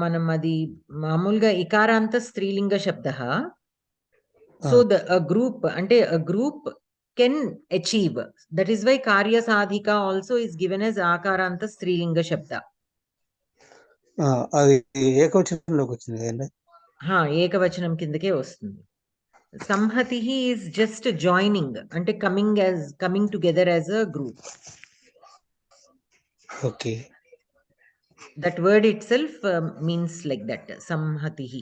మనం అది మామూలుగా ఇకారాంత స్త్రీలింగ శబ్ద. సో ద గ్రూప్ అంటే group can achieve. That is why కార్య సాధిక ఆల్సో ఇస్ గివెన్ as ఆకారాంత స్త్రీలింగ శబ్ద. అది ఏకవచనంలోకి వచ్చింది. ఏకవచనం కిందకే వస్తుంది. సంహతి ఈజ్ జస్ట్ జాయినింగ్, అంటే coming together as a group. Okay. That word itself means like that, samhatihi.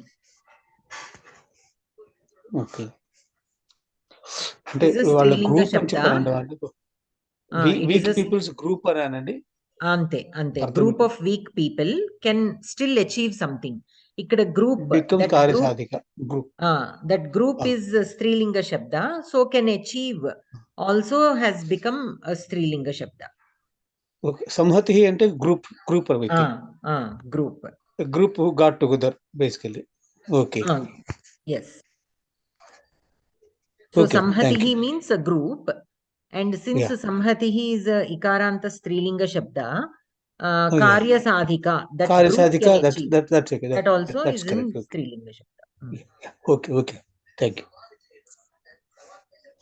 Okay. అంటే వాళ్ళ గ్రూప్ అని చెప్పారండి. వీక్ పీపుల్స్ గ్రూప్ అనండి. అంతే. Group of weak people can still achieve something. ఇక్కడ group, that group is strilinga shabda, so can achieve also has become a strilinga shabda. Okay. Samhati అంటే group group who got together basically. Okay. Yes. So okay, samhati means a group, and since samhati is a ikaranta strilinga shabda, karya sadhika, that group can achieve. That's okay. That also is in strilinga shabda. Okay. Thank you.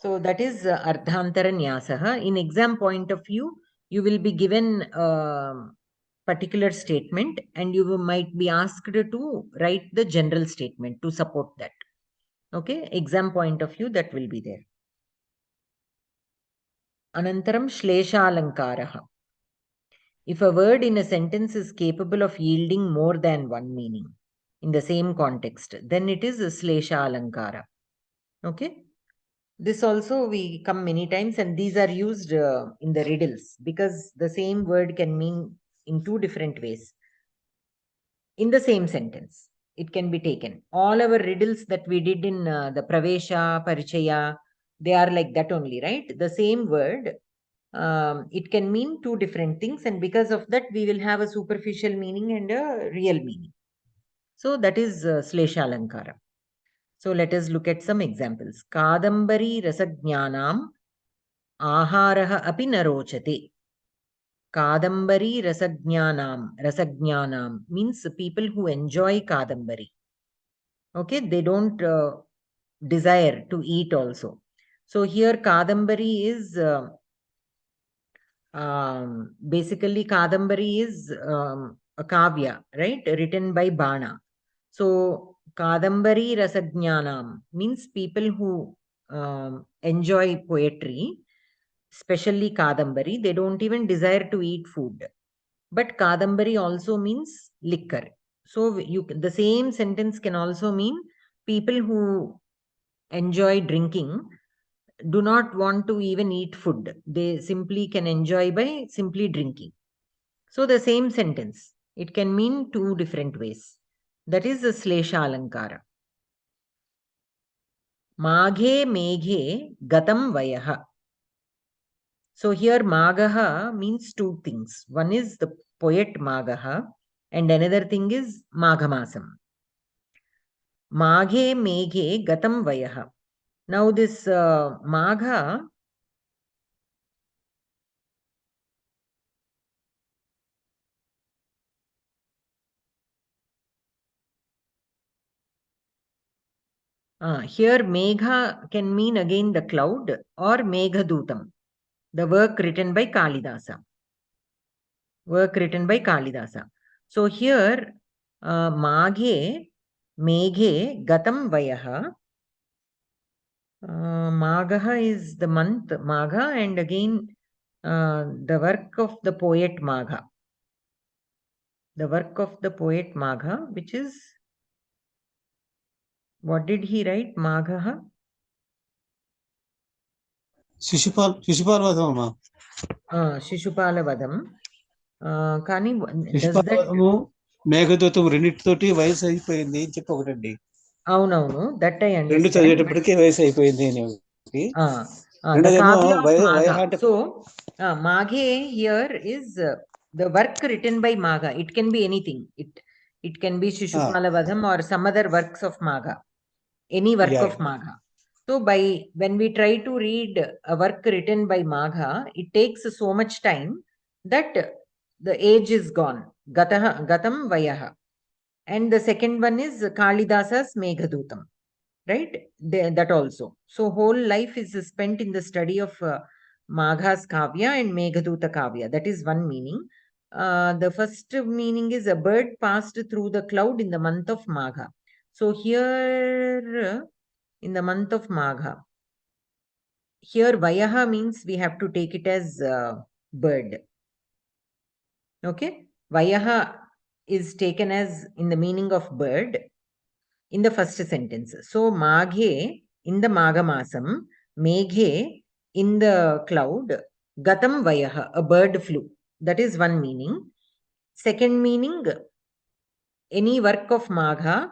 So that is ardhantara nyasaha. In exam point of view, you will be given a particular statement and you might be asked to write the general statement to support that. Okay, exam point of view, that will be there. Anantaram shleshalankaraha. If a word in a sentence is capable of yielding more than one meaning in the same context, then it is a shleshalankara. Okay. This also we come many times, and these are used in the riddles, because the same word can mean in two different ways in the same sentence. It can be taken. All our riddles that we did in the pravesha, parichaya, they are like that only, right? The same word, it can mean two different things, and because of that we will have a superficial meaning and a real meaning. So that is shleshalankara. So let us look at some examples. Kadambari rasajnanam Aharaha api na rochate. Kadambari rasajnanam means people who enjoy kadambari. Okay, they don't desire to eat also. So here kadambari is basically kadambari is a kavya, right, written by Bana. So kadambari rasajnanam means people who enjoy poetry, especially kadambari. They don't even desire to eat food. But kadambari also means liquor. So the same sentence can also mean people who enjoy drinking do not want to even eat food. They simply can enjoy by simply drinking. So the same sentence, it can mean two different ways. That is the Slesha Alankara. Maghe meghe gatam vayaha. So here Magaha means two things. One is the poet Magaha and another thing is Maghamasam. Maghe meghe gatam vayaha. Now this Magha, here Megha can mean again the cloud or Meghadutam, the work written by Kalidasa. So here Maghe meghe gatam vayaha. Magha is the month Magha, and again the work of the poet Magha. The work of the poet Magha, which is, what did he write? Magha? Shishupal Vadam. Shishupala Vadam. Kani, does Shishupal that? Vadamu, Meghadutam రెండిటితోటి వయసు అయిపోయింది అని చెప్పి ఒకటండి. అవునవును, that I రెండు understand. చదివేటప్పటికే వయసు అయిపోయింది అని ఒకటి. The రెండోదేమో Kavya of వయహ Magha. అంటే So Maghe here is the work written by Magha. It can be anything. It can be Shishupala Vadam or some other works of Magha. Any work of Magha. So when we try to read a work written by Magha, it takes so much time that the age is gone. Gatam Vayaha. And the second one is Kalidasa's Meghadutam. Right? That also. So whole life is spent in the study of Magha's Kavya and Meghaduta Kavya. That is one meaning. The first meaning is a bird passed through the cloud in the month of Magha. So here in the month of Magha, here Vayaha means we have to take it as bird. Okay? Vayaha is taken as in the meaning of bird in the first sentence. So Maghe in the Magha Masam, Meghe in the cloud, Gatam Vayaha, a bird flew. That is one meaning. Second meaning, any work of Magha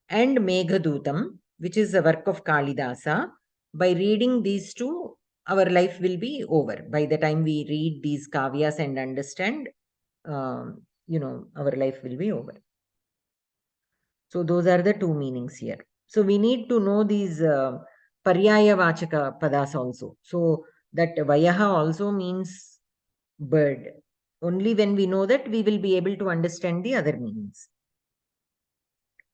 and Meghadutam, which is a work of Kalidasa. By reading these two, our life will be over. By the time we read these kavyas and understand, our life will be over. So those are the two meanings here. So we need to know these paryaya vachaka padas also. So that vayaha also means bird. Only when we know that, we will be able to understand the other meanings.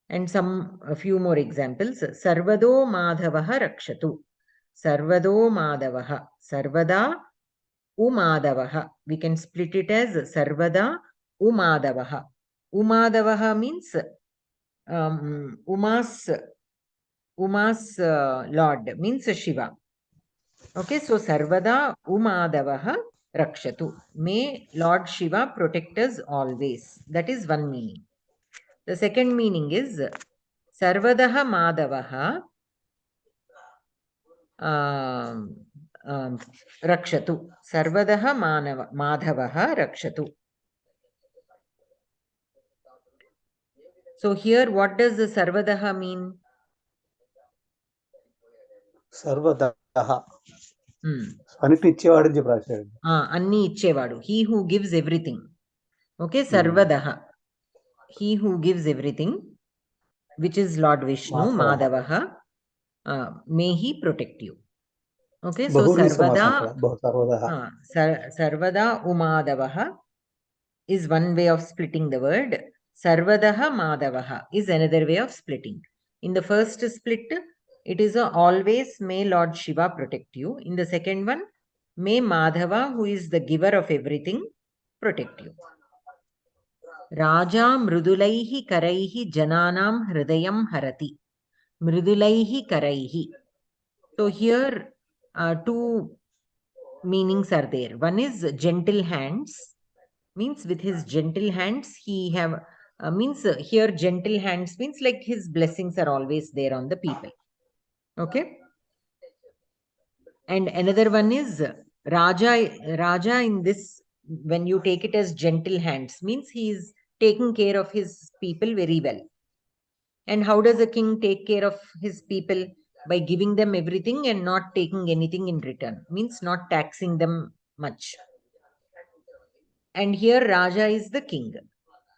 And a few more examples. Sarvado madhavaha rakshatu. Sarvado madhavaha. Sarvada umadavaha. We can split it as sarvada umadavaha. Umadavaha means Uma's Lord, means Shiva. Okay, so Sarvada Umadavaha Rakshatu. May Lord Shiva protect us always. That is one meaning. The second meaning is Sarvadaha Madavaha Rakshatu. Sarvadaha Madhavaha Rakshatu. So here, what does the Sarvadaha mean? సర్వదహ అన్నిటి ఇచ్చేవాడు అని చెప్పి రాశాడు. అన్ని ఇచ్చేవాడు. He who gives everything. Okay, Sarvadaha. He who gives everything, which is Lord Vishnu, Madhavaha, may he protect you. Okay, so Sarvada Umadavaha is one way of splitting the word. Sarvadaha Madavaha is another way of splitting. In the first split, it is always may Lord Shiva protect you. In the second one, may Madhava, who is the giver of everything, protect you. Raja Mrudulaihi Karaihi Jananam Hridayam Harati. Mrudulaihi Karaihi. So here two meanings are there. One is gentle hands, means with his gentle hands he have here gentle hands means like his blessings are always there on the people. Okay. And another one is Raja in this, when you take it as gentle hands, means he is taking care of his people very well. And how does a king take care of his people? By giving them everything and not taking anything in return, means not taxing them much. And here Raja is the king.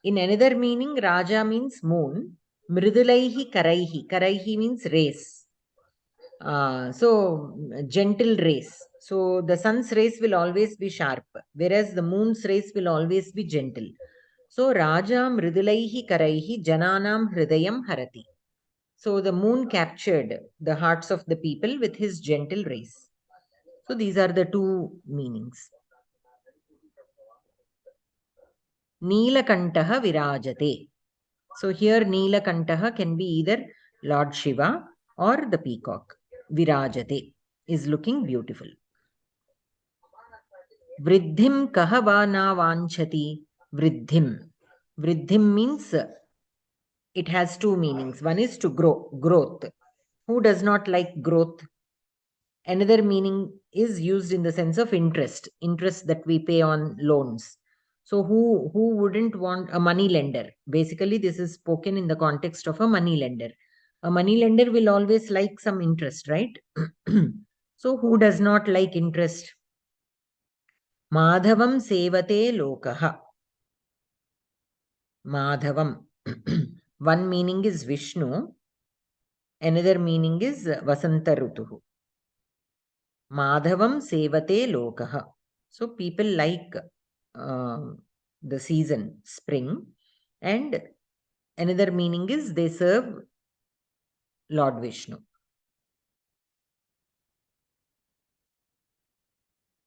In another meaning, Raja means moon. Mridulaihi Karaihi. Karaihi means rays. So gentle rays. So the sun's rays will always be sharp, whereas the moon's rays will always be gentle. So Raja Mridulaihi Karaihi Jananam Hridayam Harati. So the moon captured the hearts of the people with his gentle rays. So these are the two meanings. Neelakantaha Virajate. So here Neelakantaha can be either Lord Shiva or the peacock. Virajate is looking beautiful. Vriddhim kahavana vanchati. Vriddhim. Vriddhim means it has two meanings. One is to grow, growth. Who does not like growth? Another meaning is used in the sense of interest that we pay on loans. So who wouldn't want a money lender? Basically, this is spoken in the context of a money lender. A money lender will always like some interest, right? So who does not like interest? Madhavam sevate lokaha. Madhavam. One meaning is Vishnu. Another meaning is Vasanta Rutuhu. Madhavam sevate lokaha. So people like the season, spring. And another meaning is they serve Lord Vishnu.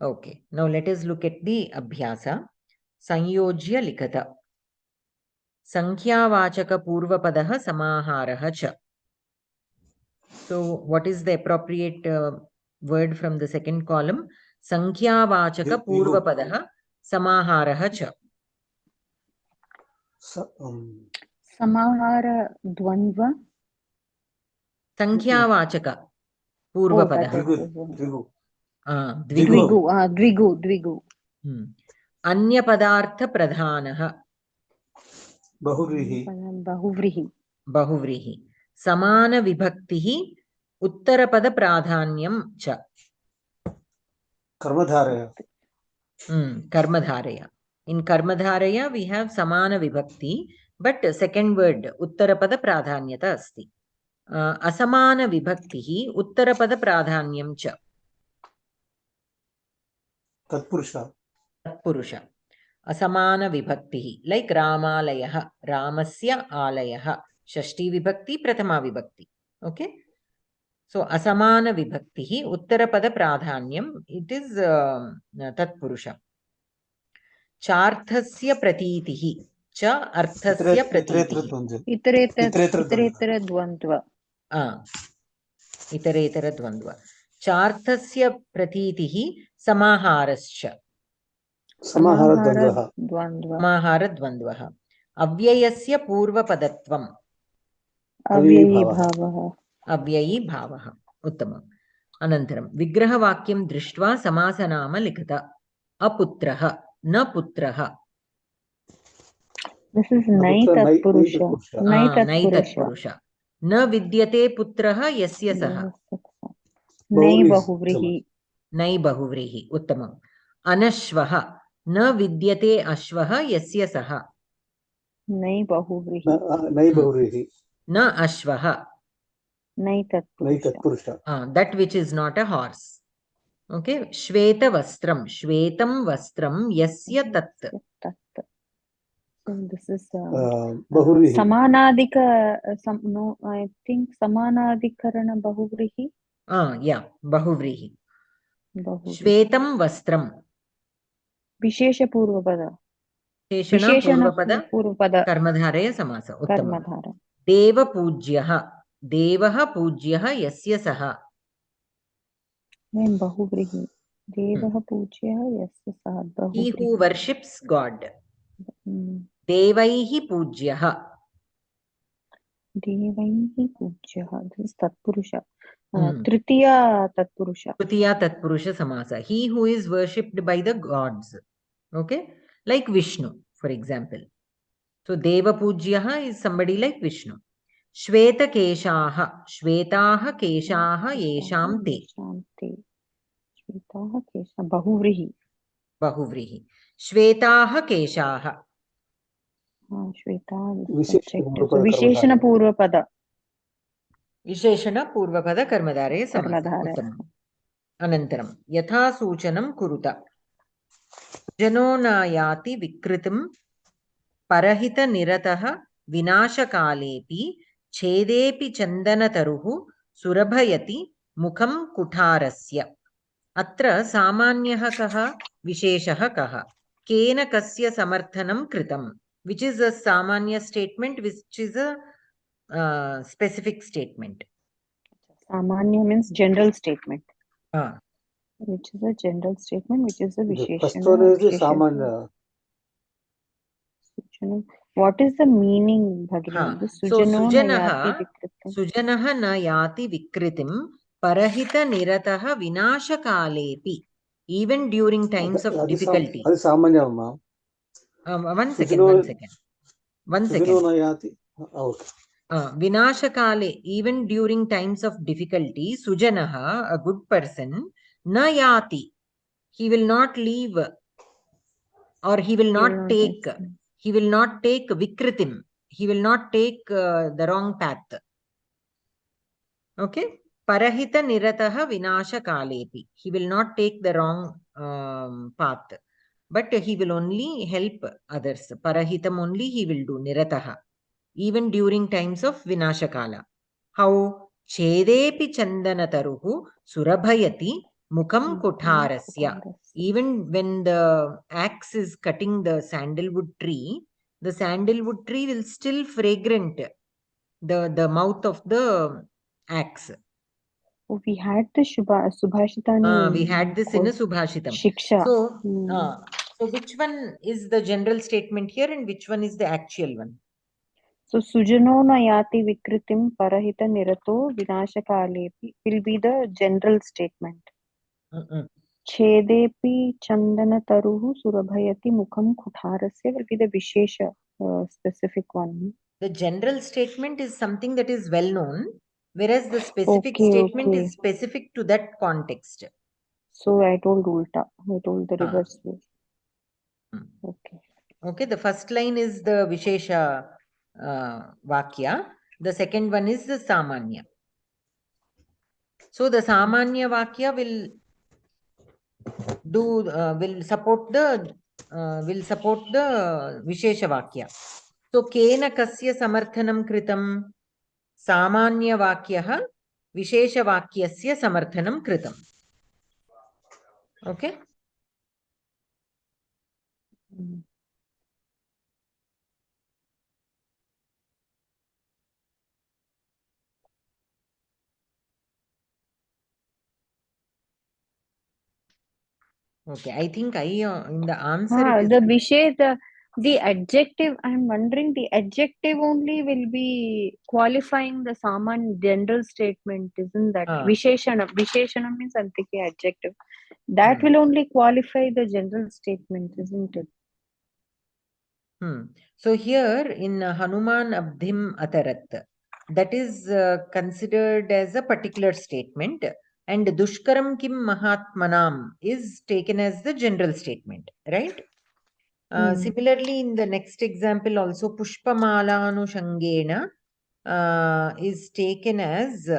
Okay, now let us look at the Abhyasa. Sanyojya likata. Sankhyavachaka purvapadaha samaharaha cha. So what is the appropriate word from the second column? Sankhyavachaka purvapadaha samaharaha cha. Samahara dvandva. Sankhyavachaka purvapadaha. Dvigu. Anya padartha pradhanaha. Bahuvrihi. Samana vibhaktihi uttarapada pradhanyam cha. Karmadharaya. Karmadharaya. In Karmadharaya we have Samana vibhakti, but second word uttarapada pradhanyata asti. Asamana vibhaktihi uttarapada pradhanyam cha. Tatpurusha. Asamana vibhaktihi, like Ramalayaha, Ramasya Alayaha. Shashti vibhakti, Prathama vibhakti. Okay. So asamana vibhaktihi uttarapada pradhanyam, it is tatpurusha. Charthasya pratitihi cha arthasya pratitihi. Iteretara dvandva. Iteretara dvandva. Charthasya pratitihi samaharascha. Samahara dvandvaha. Avyayasya purvapadatvam. Avyayi bhavaha. Uttamam. Anantaram. Vigraha vakyam drishtva samasanama likata. Aputraha. Na putraha. This is Naitatpurusha. Naitatpurusha. Na vidyate putraha yasya saha. Bahuvrihi. Uttamam. Anashvaha. Na vidyate ashvaha yasya saha. Bahuvrihi. Na ashvaha. Naitatpurusha. That which is not a horse. Okay, Shweta Vastram. Shvetam Vastram Yasya Tat. So this is Bahuvrihi. Samanadika. No, I think Samanadikarana Bahuvrihi. Yeah, Bahuvrihi. Bahuvrihi. Shvetam Vastram. Vishesha Purvapada. Visheshana Purvapada. Karmadharaya Samasa. Uttamam. Karmadhara. Deva Pujyaha. Devaha Pujyaha Yasya Saha. Then Bahuvrihi. Devaha Pujyaha Yasya Saha. Bahuvrihi. He who worships God. Devaihi Pujyaha. Devaihi Pujyaha. This is Tatpurusha. Tritiya Tatpurusha. Tritiya Tatpurusha Samasa. He who is worshipped by the gods. Okay? Like Vishnu, for example. So Deva Pujyaha is somebody like Vishnu. Shweta Keshaha. Shwetaha Keshaha Yesham Te. Shwetaha Kesha. Bahuvrihi. Bahuvrihi. Shwetaha Keshaha. Shweta is subjective. So Visheshana Purvapada. Visheshana Purvapada Karmadharaya Samasa. Uttamam. Anantaram. Yatha Suchanam Kuruta. Jano Nayati Vikritim Parahita Nirataha Vinashakalepi Chedepi Chandanataruhu Surabhayati Mukham Kutharasya. Atra Samanyah Kaha Visheshah Kaha. Kena Kasya Samarthanam Kritam. Which is a Samanya statement, which is a specific statement. Samanya means general statement. Which is a general statement, which is a Visheshana. The first one is the Samanya. What is the meaning, Bhagini? So Sujanaha na yati vikritim parahita nirataha vinashakalepi. Even during times of difficulty. That is Samanya, ma'am. One second. Okay. Vinashakale, even during times of difficulty, Sujanaha, a good person, na yati. He will not leave, or he will not take. He will not take vikritim. He will not take the wrong path. Okay? Parahita nirataha vinasha kalepi. He will not take the wrong path. But he will only help others. Parahitam only he will do. Nirataha. Even during times of vinasha kala. How? Chedepi chandanataruhu surabhayati mukham kutharasya. Even when the axe is cutting the sandalwood tree will still fragrant, the mouth of the axe. Oh, we had the Subhashitani. We had this in a Subhashitam. Shiksha. So which one is the general statement here and which one is the actual one? So Sujano Nayati Vikritim Parahita Nirato Vinashakalepi will be the general statement. Chedepi Chandana Taruhu Surabhayati Mukham Kutharasya will be the Vishesha specific one. The general statement is something that is well known, whereas the specific statement is specific to that context. So I told Ulta. I told the reverse way. Okay, the first line is the Vishesha Vakya. The second one is the Samanya. So the Samanya Vakya will support the Vishesha Vakya. So Kena Kasya Samarthanam Kritam. Samanya Vakyaha Vishesha Vakyasya Samarthanam Kritam. Okay? Okay, I think in the answer the adjective, I'm wondering, the adjective only will be qualifying the Saman general statement, isn't that? Visheshana means I'm thinking adjective. That will only qualify the general statement, isn't it? So here in Hanuman Abdhim Atarat, that is considered as a particular statement, and Dushkaram Kim Mahatmanam is taken as the general statement, right? Similarly, in the next example also, Pushpamala Anushangena is taken as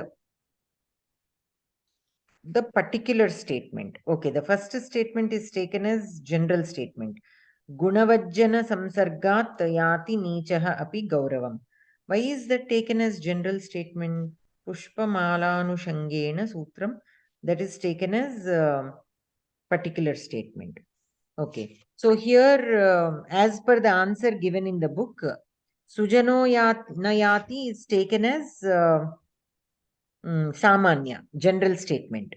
the particular statement. Okay, the first statement is taken as general statement. Gunavajjana samsargat yati nichaha api gauravam. Why is that taken as general statement? Pushpamalanushangena sutram. That is taken as particular statement. Okay. So here, as per the answer given in the book, Sujano Nayati is taken as Samanya, general statement.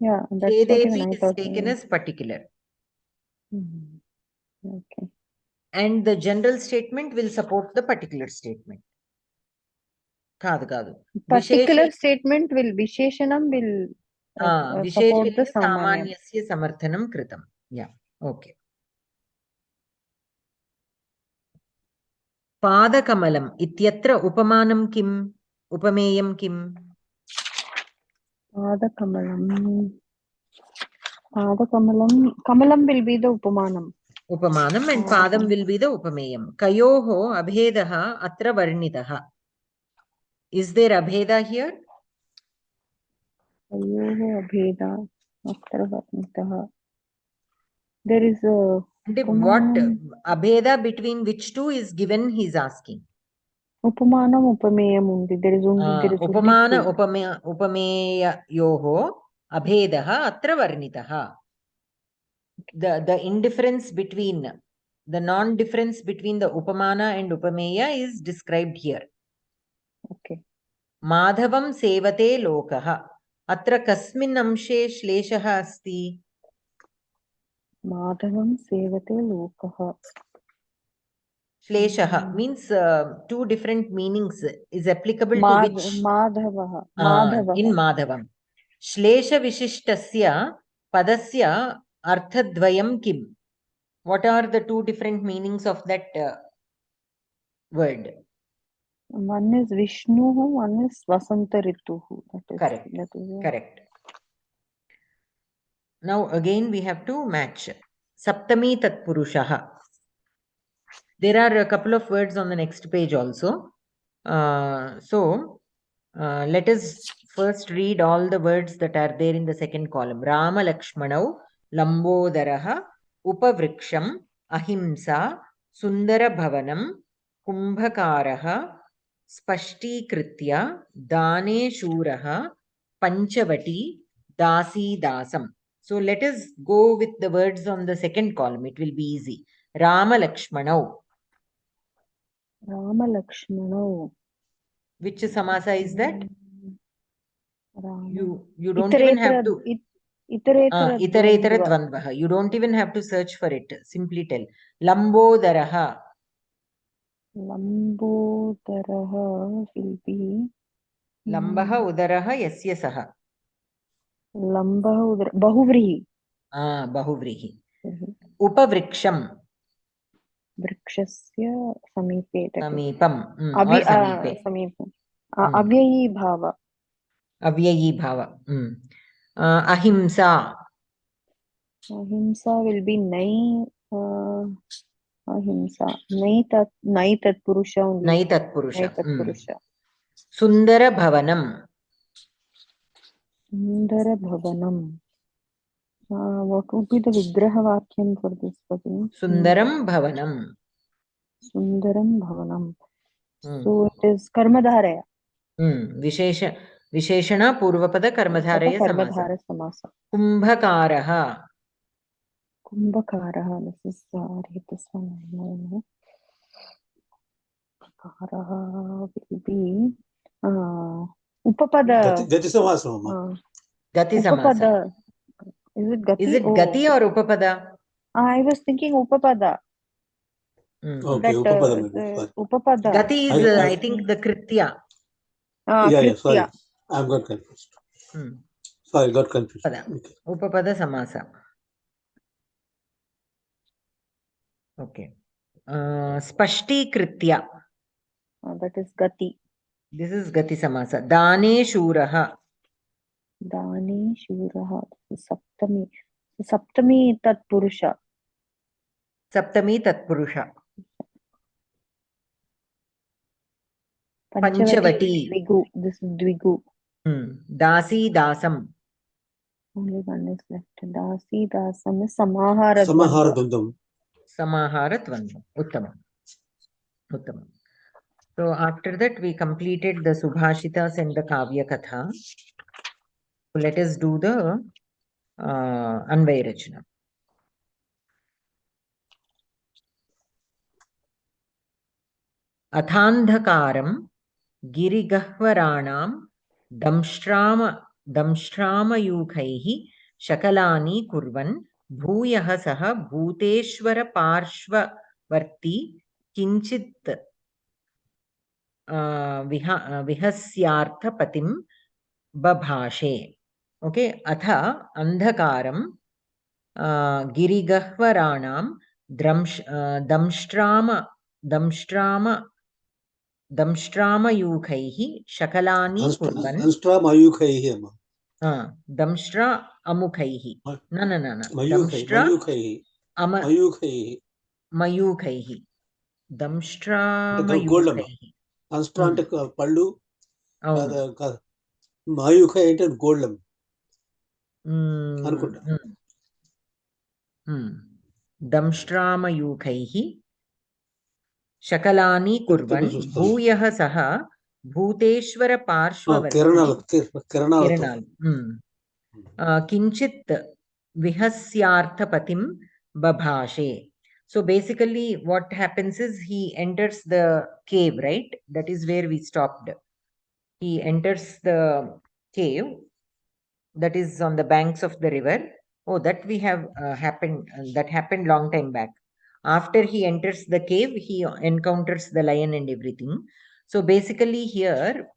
Yeah, that's what even Chedepi I is thought. taken as particular. Okay. And the general statement will support the particular statement. Particular statement will Visheshanam will support the Samanyam. Samanyasya samarthanam kritam. Yeah. Okay. Padakamalam ityatra upamanam kim? Upameyam kim? Padakamalam. Padakamalam. Kamalam will be the Upamanam. Upamanam and Padam will be the Upameyam. Kayoho abhedaha atra varnitaha. Is there abheda here? Kayoho abheda atra varnitaha. There is a What abheda between which two is given, he is asking. Upamanam Upameyam undi. There is only Upamana Upameya yoho abhedaha atra varnitaha. The indifference between, the non-difference between the Upamana and Upameya is described here. Okay. Madhavam sevate lokaha. Atra kasmin amshe shleshaha asti? Madhavam sevate lokaha. Shleshaha means two different meanings is applicable to which? Madhavaha. In Madhavam. Shlesha vishishtasya padasya arthadvayam kim? What are the two different meanings of that word? One is Vishnu, one is Vasanta Rituhu. Correct. Correct. Now again we have to match. Saptami Tatpurushaha. There are a couple of words on the next page also. Let us first read all the words that are there in the second column. Rama Lakshmanau Lambodaraha Upavriksham Ahimsa Sundara Bhavanam Kumbhakaraha Spashtikritya Dane Shuraha Panchavati Dasi Dasam. So let us go with the words on the second column. It will be easy. Rama Lakshmanau. Rama Lakshmanau. Which samasa is that? Rama. You don't even have to. Itaretara dvandvaha. You don't even have to search for it. Simply tell. Lambodaraha. Lambodaraha will be. Lambaha udaraha yasya saha. Lambaha udaraha. Bahuvrihi. Bahuvrihi. Upavriksham. Vrikshasya samipe. Samipam. Or samipe. Samipam. Avyayi bhava. Avyayi bhava. Ahimsa. Ahimsa will be nai. Ahimsa. Nai tat purusha only. Nai tat purusha. Nai tat purusha. Sundara bhavanam. Sundara bhavanam. What would be the Vigraha Vakyam for this? Sundaram bhavanam. Sundaram bhavanam. So it is Karmadharaya. Visheshana Purvapada Karmadharaya samasa. Kumbhakaraha. Kumbhakaraha. This is this one I know. Kumbhakaraha will be Upapada. Gati samasa. Gati samasa. Is it Gati? Is it Gati or Upapada? I was thinking Upapada. Okay, Upapada. Upapada. Gati is, I think, the Kritya. Yeah, sorry. I've got confused. Sorry, got confused. Okay. Upapada samasa. Okay. Spashtikritya. That is Gati. This is Gati samasa. Dane Shuraha. Dane Shuraha. Saptami. Saptami tat purusha. Saptami tat purusha. Panchavati. Dvigu. This is Dvigu. Dasi dasam. Only one is left. Dasi dasam is samahara Dvandvam. Samahara Dvandvam. Uttamam. Uttamam. So after that, we completed the Subhashitas and the Kavya Katha. So let us do the Anvayarachana. Athandhakaram girigahvaranam damshramayukaihi shakalani kurvan bhuyah saha bhuteshwara parshvavarti kinchit vihasyartha patim babhashe. Okay, atha andhakaram girigahvaranam damshramayukaihi shakalani kurvan. Damshramayukaihi. Damshra amukaihi. No. Mayukaihi. Mayukaihi. Damshra mayukaihi. Damshra ante pallu. Mayukai ante golem. Anukunta. Damshra mayukaihi shakalani kurvan bhuyah saha bhuteshwara parshvavarti kiranal kinchit vihasyartha patim babhashe. So basically what happens is he enters the cave, right? That is where we stopped. He enters the cave that is on the banks of the river. Oh, that we have that happened long time back. After he enters the cave, he encounters the lion and everything. So basically here,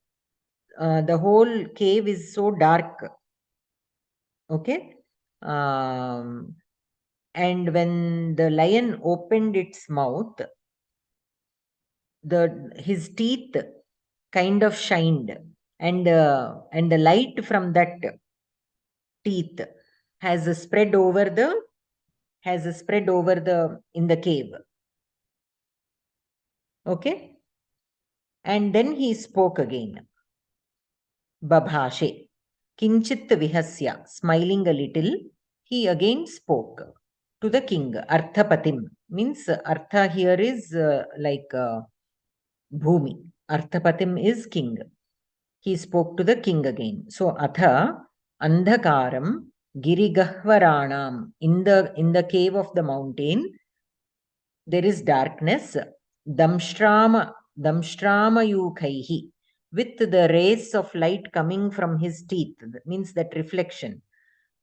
the whole cave is so dark. Okay. And when the lion opened its mouth, his teeth kind of shined, and the light from that teeth has spread over in the cave. Okay. And then he spoke again. Babhashe. Kinchit vihasya. Smiling a little, he again spoke to the king. Arthapatim. Means Artha here is like Bhumi. Arthapatim is king. He spoke to the king again. So Atha Andhakaram Girigahvaranam. In the cave of the mountain, there is darkness. Damshramayukaihi. With the rays of light coming from his teeth. That means that reflection.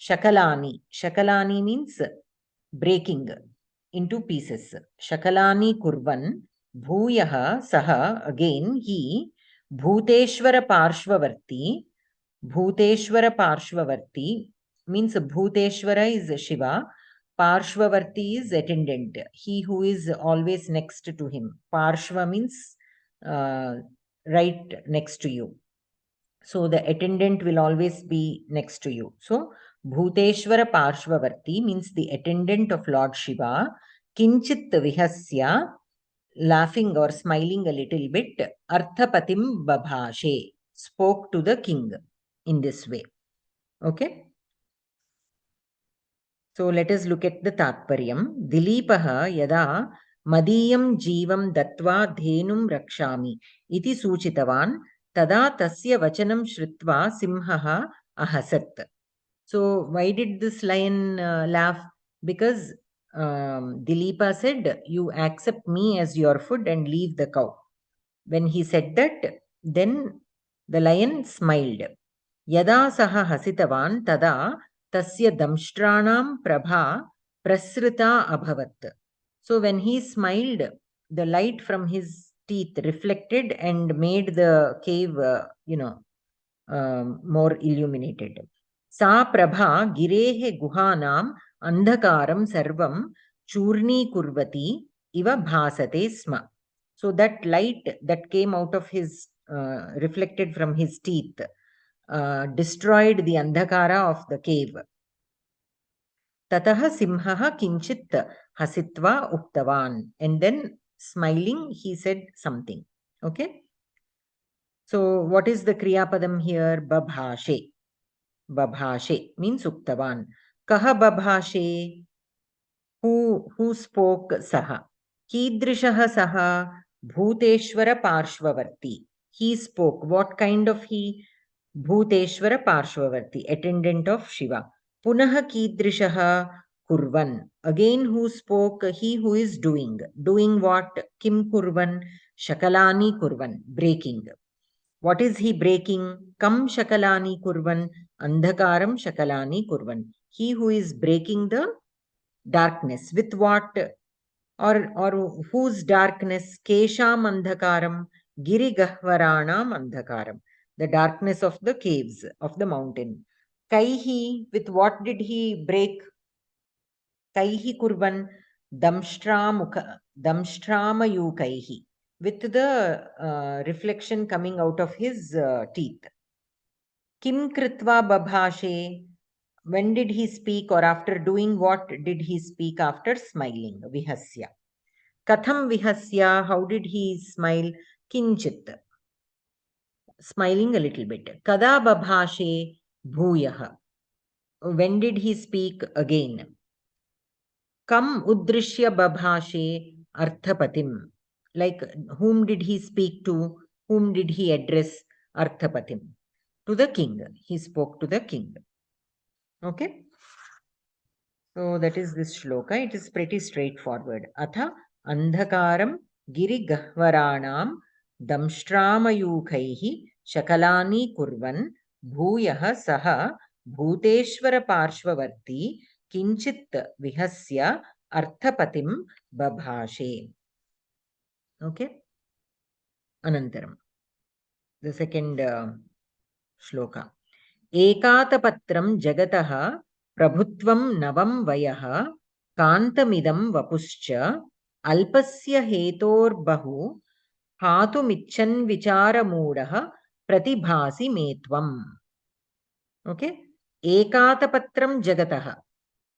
Shakalani. Shakalani means breaking into pieces. Shakalani kurvan. Bhuyaha saha. Again he. Bhuteshwara parshvavarti. Bhuteshwara parshvavarti means Bhuteshwara is Shiva. Parshvavarti is attendant. He who is always next to him. Parshva means right next to you. So the attendant will always be next to you. So Bhuteshwara Parshvavarti means the attendant of Lord Shiva. Kinchit vihasya, laughing or smiling a little bit. Arthapatim babhashe, spoke to the king in this way. Okay. So let us look at the Tatparyam. Dilipaha yada madiyam jivam datva dhenum rakshami iti suchitavan tada tasya vachanam shrutva simhaha ahasat. So why did this lion laugh? Because Dilipa said, you accept me as your food and leave the cow. When he said that, then the lion smiled. Yada saha hasitavan tada tasya damshtranam prabha prasrita abhavat. So when he smiled, the light from his teeth reflected and made the cave, more illuminated. Sa prabha girehe guhanam andhakaram sarvam churni kurvati iva bhasate sma. So that light that came out of his, reflected from his teeth, destroyed the andhakara of the cave. Tataha simhaha kinchit hasitva uktavan. And then smiling, he said something. Okay. So what is the Kriya Padam here? Babhashe. babhashe means uktavan. Kaha babhashe? Who spoke saha? Kidrishaha saha? Bhuteshwara parshvavarti. He spoke. What kind of he? Bhuteshwara parshvavarti, attendant of Shiva. Punaha kidrishaha? Kurvan. Again who spoke? He who is doing. Doing what? Kim kurvan? Shakalani kurvan. Breaking. What is he breaking? Kam shakalani kurvan? Andhakaram shakalani kurvan. He who is breaking the darkness. With what? Or whose darkness? Kesham andhakaram, girigahvaranam andhakaram. The darkness of the caves of the mountain. Kaihi, with what did he break? Kaihi kurvan damshtramayukaihi. With the reflection coming out of his teeth. Kim kritva babhashe? When did he speak, or after doing what did he speak after smiling? Vihasya. Katham vihasya? How did he smile? Kinchit. Smiling a little bit. Kada babhashe? Bhuyah. When did he speak again? Kam udrishya babhashe? Arthapatim. Like whom did he speak to? Whom did he address? Arthapatim. To the king. He spoke to the king. Okay. So that is this shloka. It is pretty straightforward. Atha andhakaram girigahvaranam damshtramayukaihi shakalani kurvan bhuyah saha bhuteshwara parshvavarti kinchit vihasya arthapatim babhashe. Okay. Anantaram. The second shloka. Ekatapatram jagatah प्रभुत्वं नवं वयः कान्तमिदं वपुश्च अल्पस्य हेतोर्बहु हातुमिच्छन् विचारमूढः प्रतिभासि मे त्वम्. Okay. Ekatapatram jagatah.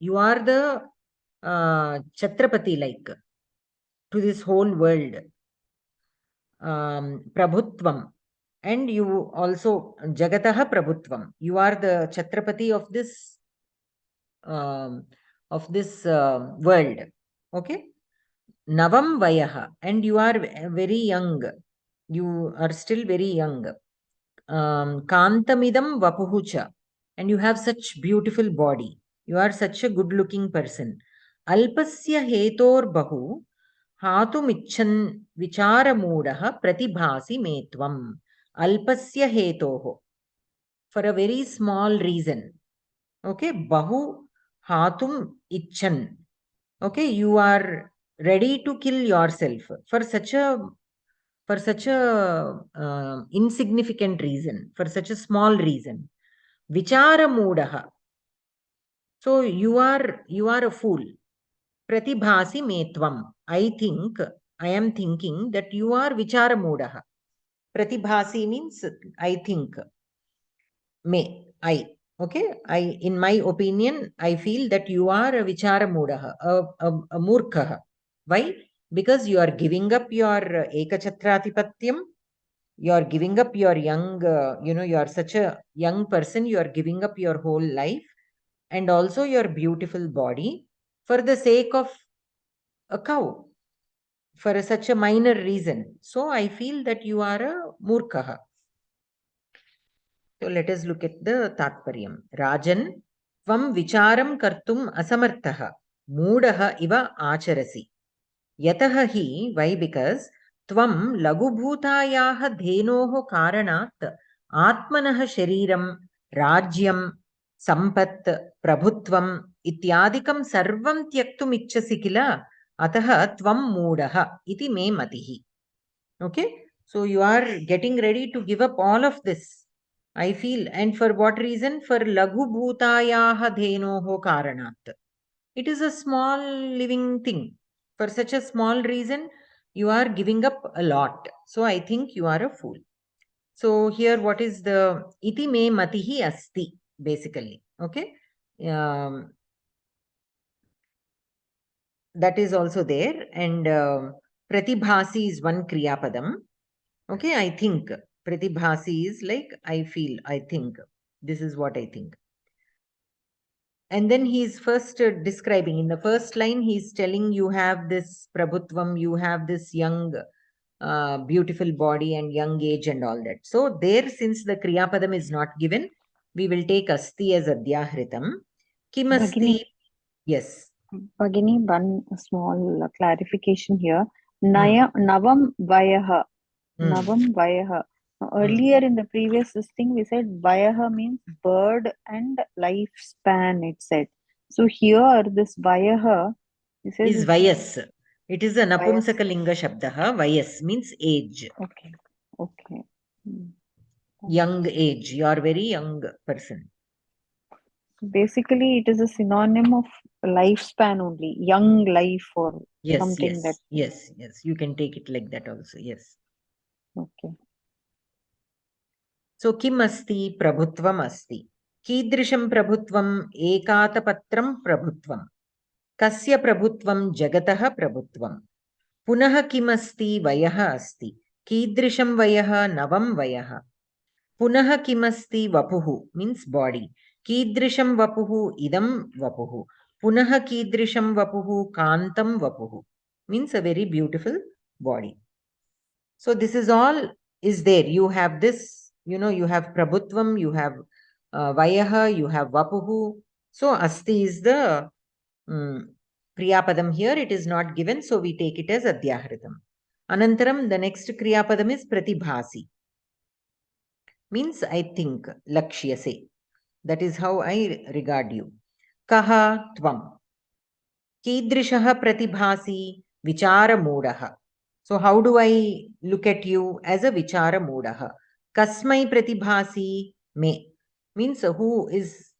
You are the Chhatrapati, like to this whole world. Prabhutvam. And you also Jagatah Prabhutvam. You are the Chhatrapati of this world. Okay. Navam Vayaha. And you are very young. You are still very young. Kantamidam Vapuhucha. And you have such beautiful body. You are such a good looking person. Alpasya hetor bahu hatumichan vicharamudaha pratibhasi metvam. Alpasya hetoho. For a very small reason. Okay. Bahu hatum icchan. Okay, you are ready to kill yourself for such a insignificant reason, for such a small reason. Vichara moodaha. So you are a fool. Pratibhasi metvam. I am thinking that you are vichara moodaha. Pratibhasi means I think. Okay, in my opinion, I feel that you are a vichara moodaha, a murkha. Why? Because you are giving up your ekachhatratipatyam, you are giving up your young, you are such a young person, you are giving up your whole life and also your beautiful body for the sake of a cow, for such a minor reason. So I feel that you are a murkha. So let us look at the Tatparyam. Rajan, tvam vicharam kartum asamarthaha, moodaha iva acharasi. Yataha hi, why? Because tvam lagubhutayaha dhenoho karanat atmanaha shariram rajyam sampat prabhutvam ityadikam sarvam tyaktum ichchasi kila ataha tvam moodaha iti me matihi. Okay, so you are getting ready to give up all of this. I feel, and for what reason? For laghu bhutayaha dhenoho karanat. It is a small living thing. For such a small reason, you are giving up a lot. So I think you are a fool. So here, what is the iti me matihi asti, basically. Okay. That is also there. And pratibhasi is one kriyapadam. Okay, I think. Pratibhasi is like I feel, I think. This is what I think. And then he's first describing, in the first line, he's telling you have this prabhutvam, you have this young, beautiful body and young age and all that. So there, since the Kriyapadam is not given, we will take asti as adhyahritam. Kim asti? Yes. Bhagini, one small clarification here. Navam Vayaha. Navam Vayaha. Earlier in the previous thing, we said Vayaha means bird and lifespan, it said. So here, this Vayaha is Vayas. It is a Napumsakalinga Shabdaha. Vayas means age. Okay. Okay. Young age. You are very young person. Basically, it is a synonym of lifespan only. Young life or something yes, that. Yes. You can take it like that also. Yes. Okay. So, kim asti prabhutvam asti. Kidrisham prabhutvam ekatapatram prabhutvam. Kasya prabhutvam jagataha prabhutvam. Punaha kim asti vayaha asti. Kidrisham vayaha navam vayaha. Punaha kim asti vapuhu means body. Kidrisham vapuhu idam vapuhu. Punaha kidrisham vapuhu kantam vapuhu means a very beautiful body. So this is all is there. You have this, you have prabhutvam, you have vayaha, you have vapuhu. So asti is the kriyapadam here. It is not given, so we take it as adhyahritam. Anantaram, the next kriyapadam is pratibhasi. Means I think, lakshyase. That is how I regard you. Kaha tvam. Kidrishaha pratibhasi vichara moodaha. So how do I look at you as a vichara moodaha? Kasmai pratibhasi me. Means who is,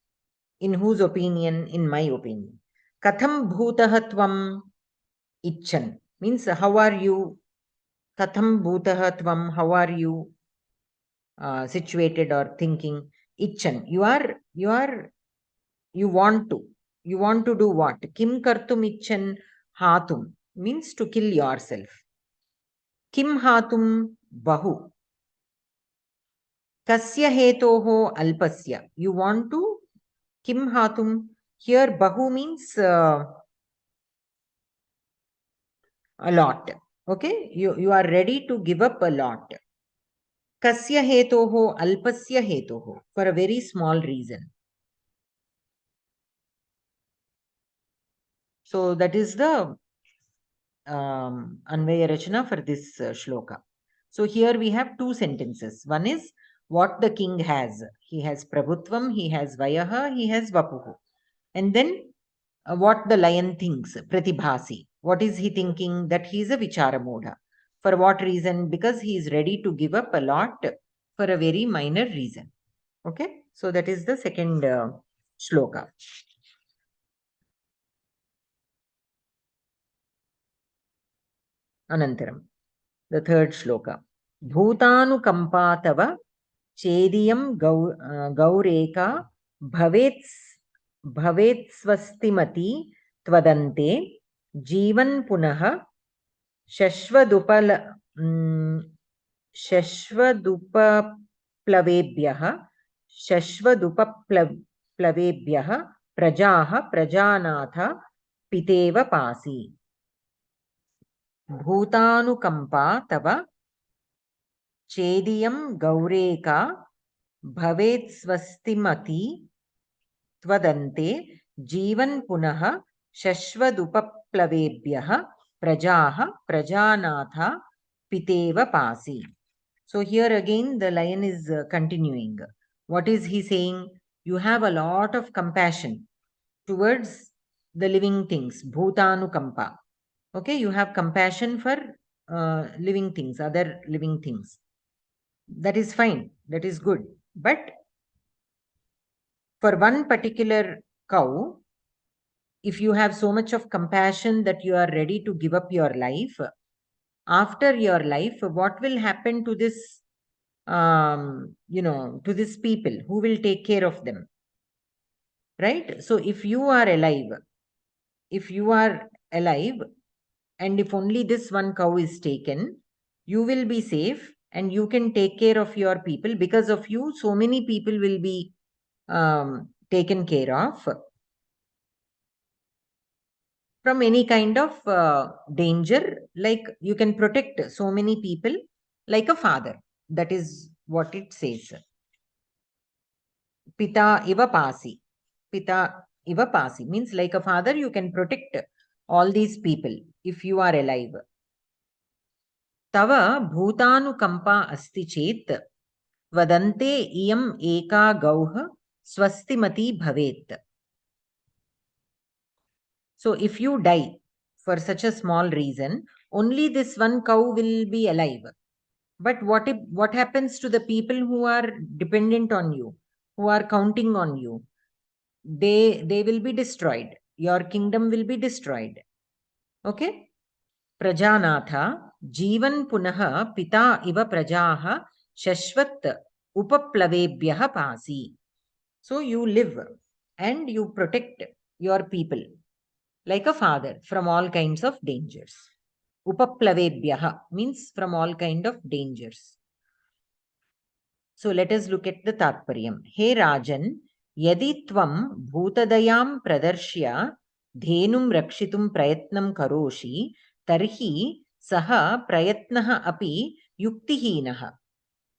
in whose opinion, in my opinion. Katham bhutaha tvam icchan. Means how are you? Katham bhutaha tvam, how are you situated or thinking? Icchan. You want to do what? Kim kartum icchan hatum means to kill yourself. Kim hatum bahu. Kasya hetoho alpasya. You want to kim hatum. Here bahu means a lot. Okay, you are ready to give up a lot. Kasya hetoho alpasya hetoho, for a very small reason. So that is the Anvaya Rachana for this shloka. So here we have two sentences. One is what the king has. He has Prabhutvam, he has Vayaha, he has Vapuhu. And then what the lion thinks, Pratibhasi. What is he thinking? That he is a Vichara Modha. For what reason? Because he is ready to give up a lot for a very minor reason. Okay, so that is the second shloka. Anantaram, the third shloka. Bhutanukampa tava chediyam gaureka bhavetsvastimati tvadante jivan punaha shashvadupaplavebhyah prajaha prajanatha piteva pasi. Bhutanukampa tava chediyam gaureka bhavetsvastimati tvadante jivan punaha shashvadupaplavebhyah prajaha prajanatha piteva pasi. So here again the lion is continuing. What is he saying? You have a lot of compassion towards the living things. Bhutanukampa. Okay, you have compassion for living things, other living things. That is fine. That is good. But for one particular cow, if you have so much of compassion that you are ready to give up your life, after your life, what will happen to this, to these people? Who will take care of them? Right? So if you are alive, and if only this one cow is taken, you will be safe and you can take care of your people. Because of you, so many people will be taken care of from any kind of danger. Like you can protect so many people like a father. That is what it says. Pita iva pasi. Pita iva pasi means like a father, you can protect all these people if you are alive. Tava bhutanukampa asti chet vadante iyam eka gauha swastimati bhavet. So if you die for such a small reason, only this one cow will be alive. But what happens to the people who are dependent on you, who are counting on you? They will be destroyed. Your kingdom will be destroyed. Okay? Prajanatha Jivan Punaha Pita Iva Prajaha Shashvat Upaplavebhyaha Pasi. So you live and you protect your people like a father from all kinds of dangers. Upaplavebhyaha means from all kind of dangers. So let us look at the Tatparyam. He Rajan, yadi tvam bhutadayam pradarshya dhenum rakshitum prayatnam karoshi tarhi saha prayatnaha api yuktihinaha.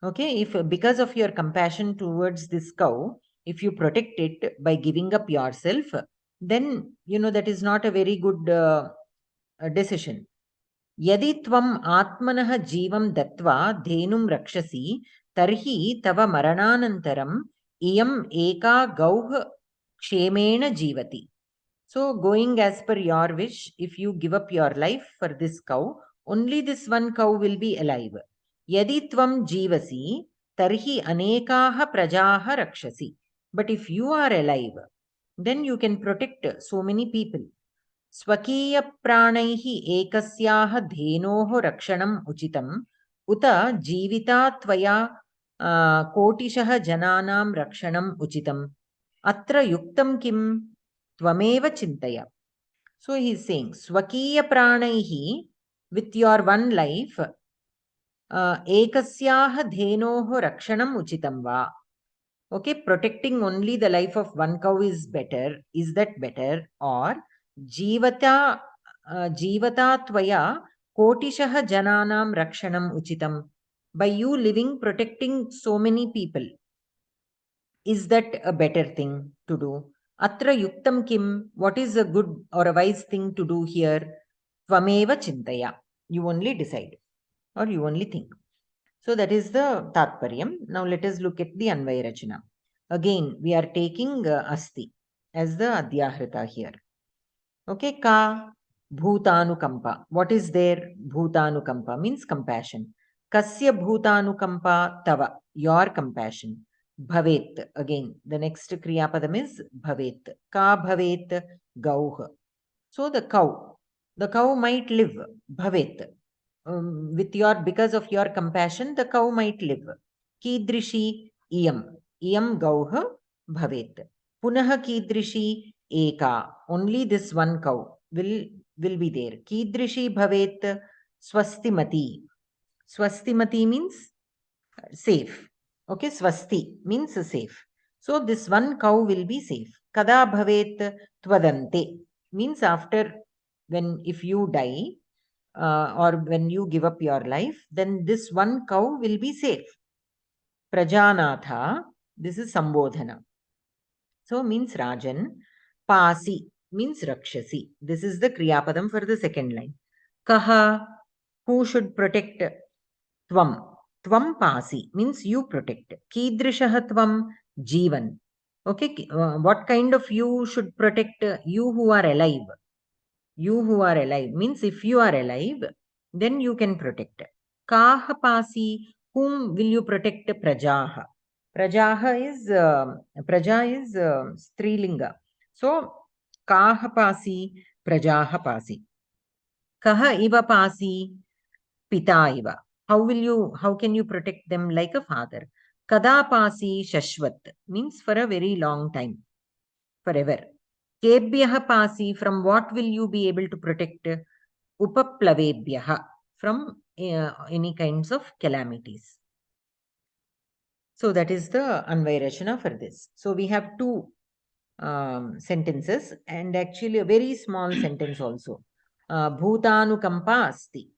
Okay, if because of your compassion towards this cow, if you protect it by giving up yourself, then that is not a very good decision. यदि त्वम् आत्मनः जीवं दत्वा धेनुं रक्षसि तर्हि तव मरणानन्तरम् इयम् एका गौः क्षेमेण जीवति. So going as per your wish, if you give up your life for this cow, only this one cow will be alive. Yadi tvam jivasi, tarhi anekaha prajaha rakshasi. But if you are alive, then you can protect so many people. स्वकीयप्राणैः एकस्याः धेनोः रक्षणम् उचितम् उत जीविता त्वया कोटिशः जनानां रक्षणम् उचितम् अत्र युक्तं किं त्वमेव चिन्तय. So he is saying स्वकीयप्राणैः, with your one life, एकस्याः धेनोः रक्षणम् उचितं वा. Okay, protecting only the life of one cow is better. Is that better? Or जीवता त्वया कोटिशः जनानां रक्षणम् उचितम्. By you living, protecting so many people, is that a better thing to do? Atra yuktam kim, what is a good or a wise thing to do here? Tvameva chintaya. You only decide or you only think. So that is the Tatparyam. Now let us look at the Anvayarachana. Again, we are taking Asti as the Adhyahrita here. Okay, Ka Bhutanukampa. What is there? Bhutanukampa means compassion. Kasya Bhutanukampa Tava, your compassion. Bhavet. Again, the next Kriya Padam is Bhavet. Ka Bhavet Gauh. So the cow might live. Bhavet. Because of your compassion, the cow might live. Kidrishi iyam gauha bhavet. Punaha kidrishi eka. Only this one cow will be there. Kidrishi bhavet swastimati. Swastimati means safe. Okay, swasti means safe. So this one cow will be safe. Kada bhavet tvadante means after, if you die, or when you give up your life, then this one cow will be safe. Prajanatha, this is Sambodhana. So means Rajan. Pasi means Rakshasi. This is the Kriyapadam for the second line. Kaha, who should protect? Tvam. Tvam pasi means you protect. Kidrishaha tvam jivan. Okay, what kind of you should protect? You who are alive. You who are alive means if you are alive, then you can protect. Kaha pasi, whom will you protect? Prajaha. Praja is Strilinga. So kaha pasi, prajaha pasi. Kaha iva pasi, pita iva. How can you protect them like a father? Kada pasi shashvat means for a very long time, forever. Kebhyaha pasi, from what will you be able to protect? Upaplavebhyaha, from any kinds of calamities. So that is the Anvaya Rachana for this. So we have two sentences and actually a very small sentence also. Bhutanukampa asti.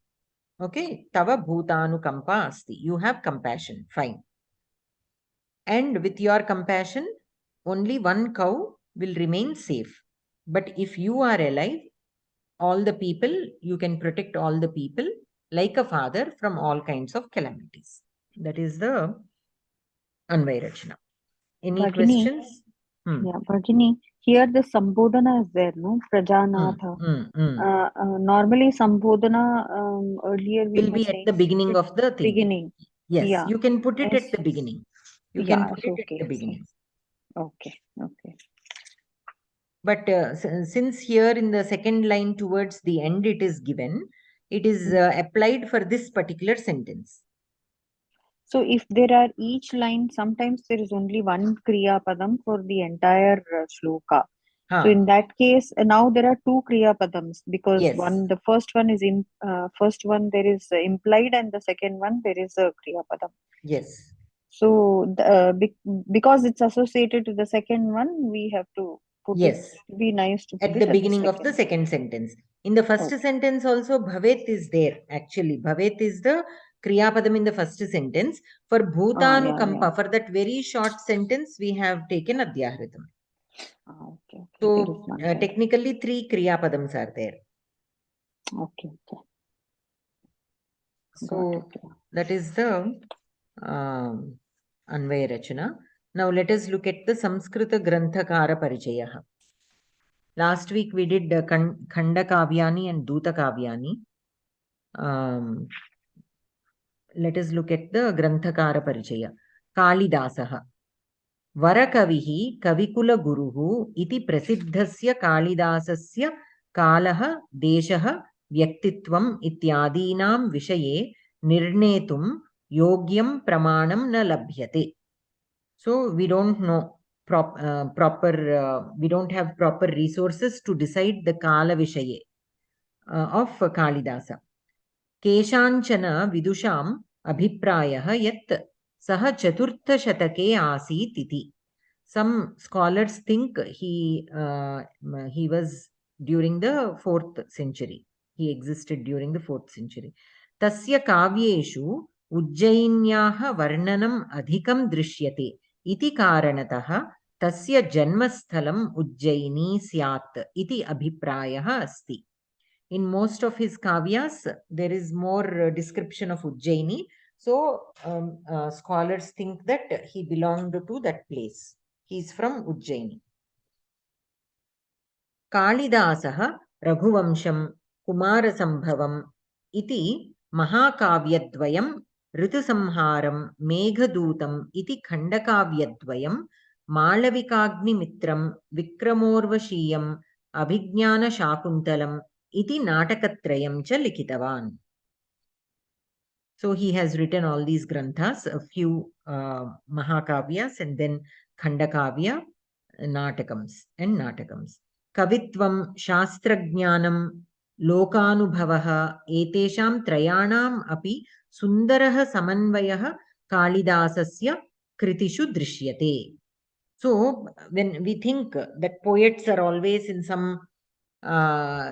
Okay, tava bhutanukampa asti. You have compassion. Fine. And with your compassion, only one cow will remain safe. But if you are alive, all the people, you can protect all the people like a father from all kinds of calamities. That is the Anvaya Rachana. Any Bhagini, questions? Yeah, Bhagini, here the Sambodhana is there, no? Prajanatha. Normally Sambodhana, earlier we will were be at saying the beginning of the thing. beginning. Yes, Yeah. you can put it Yes. at the beginning. You Yeah, can put it's it okay. at the beginning. Okay, okay. But since here in the second line towards the end it is given, it is applied for this particular sentence. So if there are each line, sometimes there is only one Kriya Padam for the entire shloka. So in that case, now there are two Kriya Padams because Yes. the first one is first one there is implied and the second one there is a Kriya Padam. Yes. So because it's associated to the second one, we have to put it. Be nice to put at it the beginning of the second sentence. In the first Okay. sentence also bhavet is there. Actually, bhavet is the Kriya Padam in the first sentence. For bhutanukampa, for that very short sentence, we have taken Adhyahritam. Okay. So technically 3 Kriya Padams are there. Okay. So that is the Anvaya Rachana. Now let us look at the Samskrita Granthakara Parichayaha. Last week we did Khanda Kavyani and Duta Kavyani. Let us look at the Granthakara Parichaya. Kalidasaha. Varakavihi Kavikula Guruhu iti prasiddhasya Kalidasasya Kalaha Deshaha Vyaktitvam ityadinam Vishaye Nirnetum Yogyam Pramanam na labhyate. So we don't know we don't have proper resources to decide the Kala Vishaye of Kalidasa. Keshanchana Vidusham Abhiprayah yat Saha Chaturtha Asit iti. Some scholars think he was during the 4th century. He existed during the 4th century. Tasya kavyeshu Ujjainyaha varnanam adhikam drishyate iti karanatah tasya janmasthalam Ujjaini syat iti abhiprayah asti. In most of his kavyas, there is more description of Ujjaini. So scholars think that he belonged to that place. He is from Ujjaini. Kalidasah Raghuvamsham Kumarasambhavam iti Mahakavyadvayam Ritusamharam Meghadutam iti Khandakavyadvayam Malavikagnimitram Vikramorvashiyam Abhignana Shakuntalam iti Natakatrayam cha likitavan. So he has written all these granthas, a few Mahakavyas and then Khandakavya, Natakams and Natakams. Kavitvam Shastrajnanam Lokanubhavaha Etesham Trayanam api Sundaraha Samanvayah Kalidasasya Kritishu Drishyate. So when we think that poets are always in some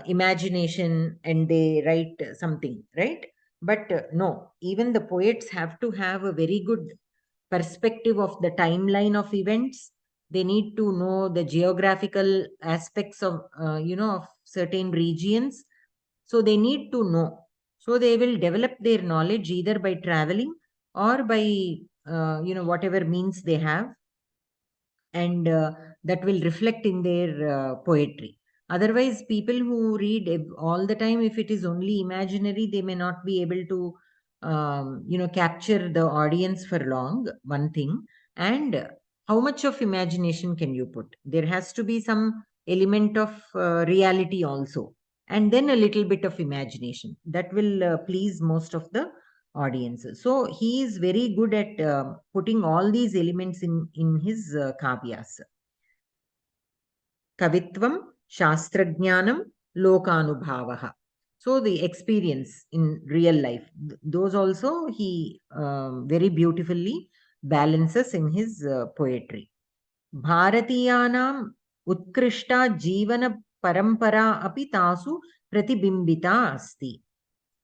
imagination and they write something, right? But no, even the poets have to have a very good perspective of the timeline of events. They need to know the geographical aspects of, of certain regions. So they need to know. So they will develop their knowledge either by traveling or by, whatever means they have. And that will reflect in their poetry. Otherwise, people who read all the time, if it is only imaginary, they may not be able to, capture the audience for long, one thing. And how much of imagination can you put? There has to be some element of reality also. And then a little bit of imagination. That will please most of the audiences. So he is very good at putting all these elements in his kavyas. Kavitvam, Shastrajnanam, Lokanubhavaha. So the experience in real life, those also he very beautifully balances in his poetry. Bharatiyanam utkrishta jivana parampara api tasu pratibimbita asti.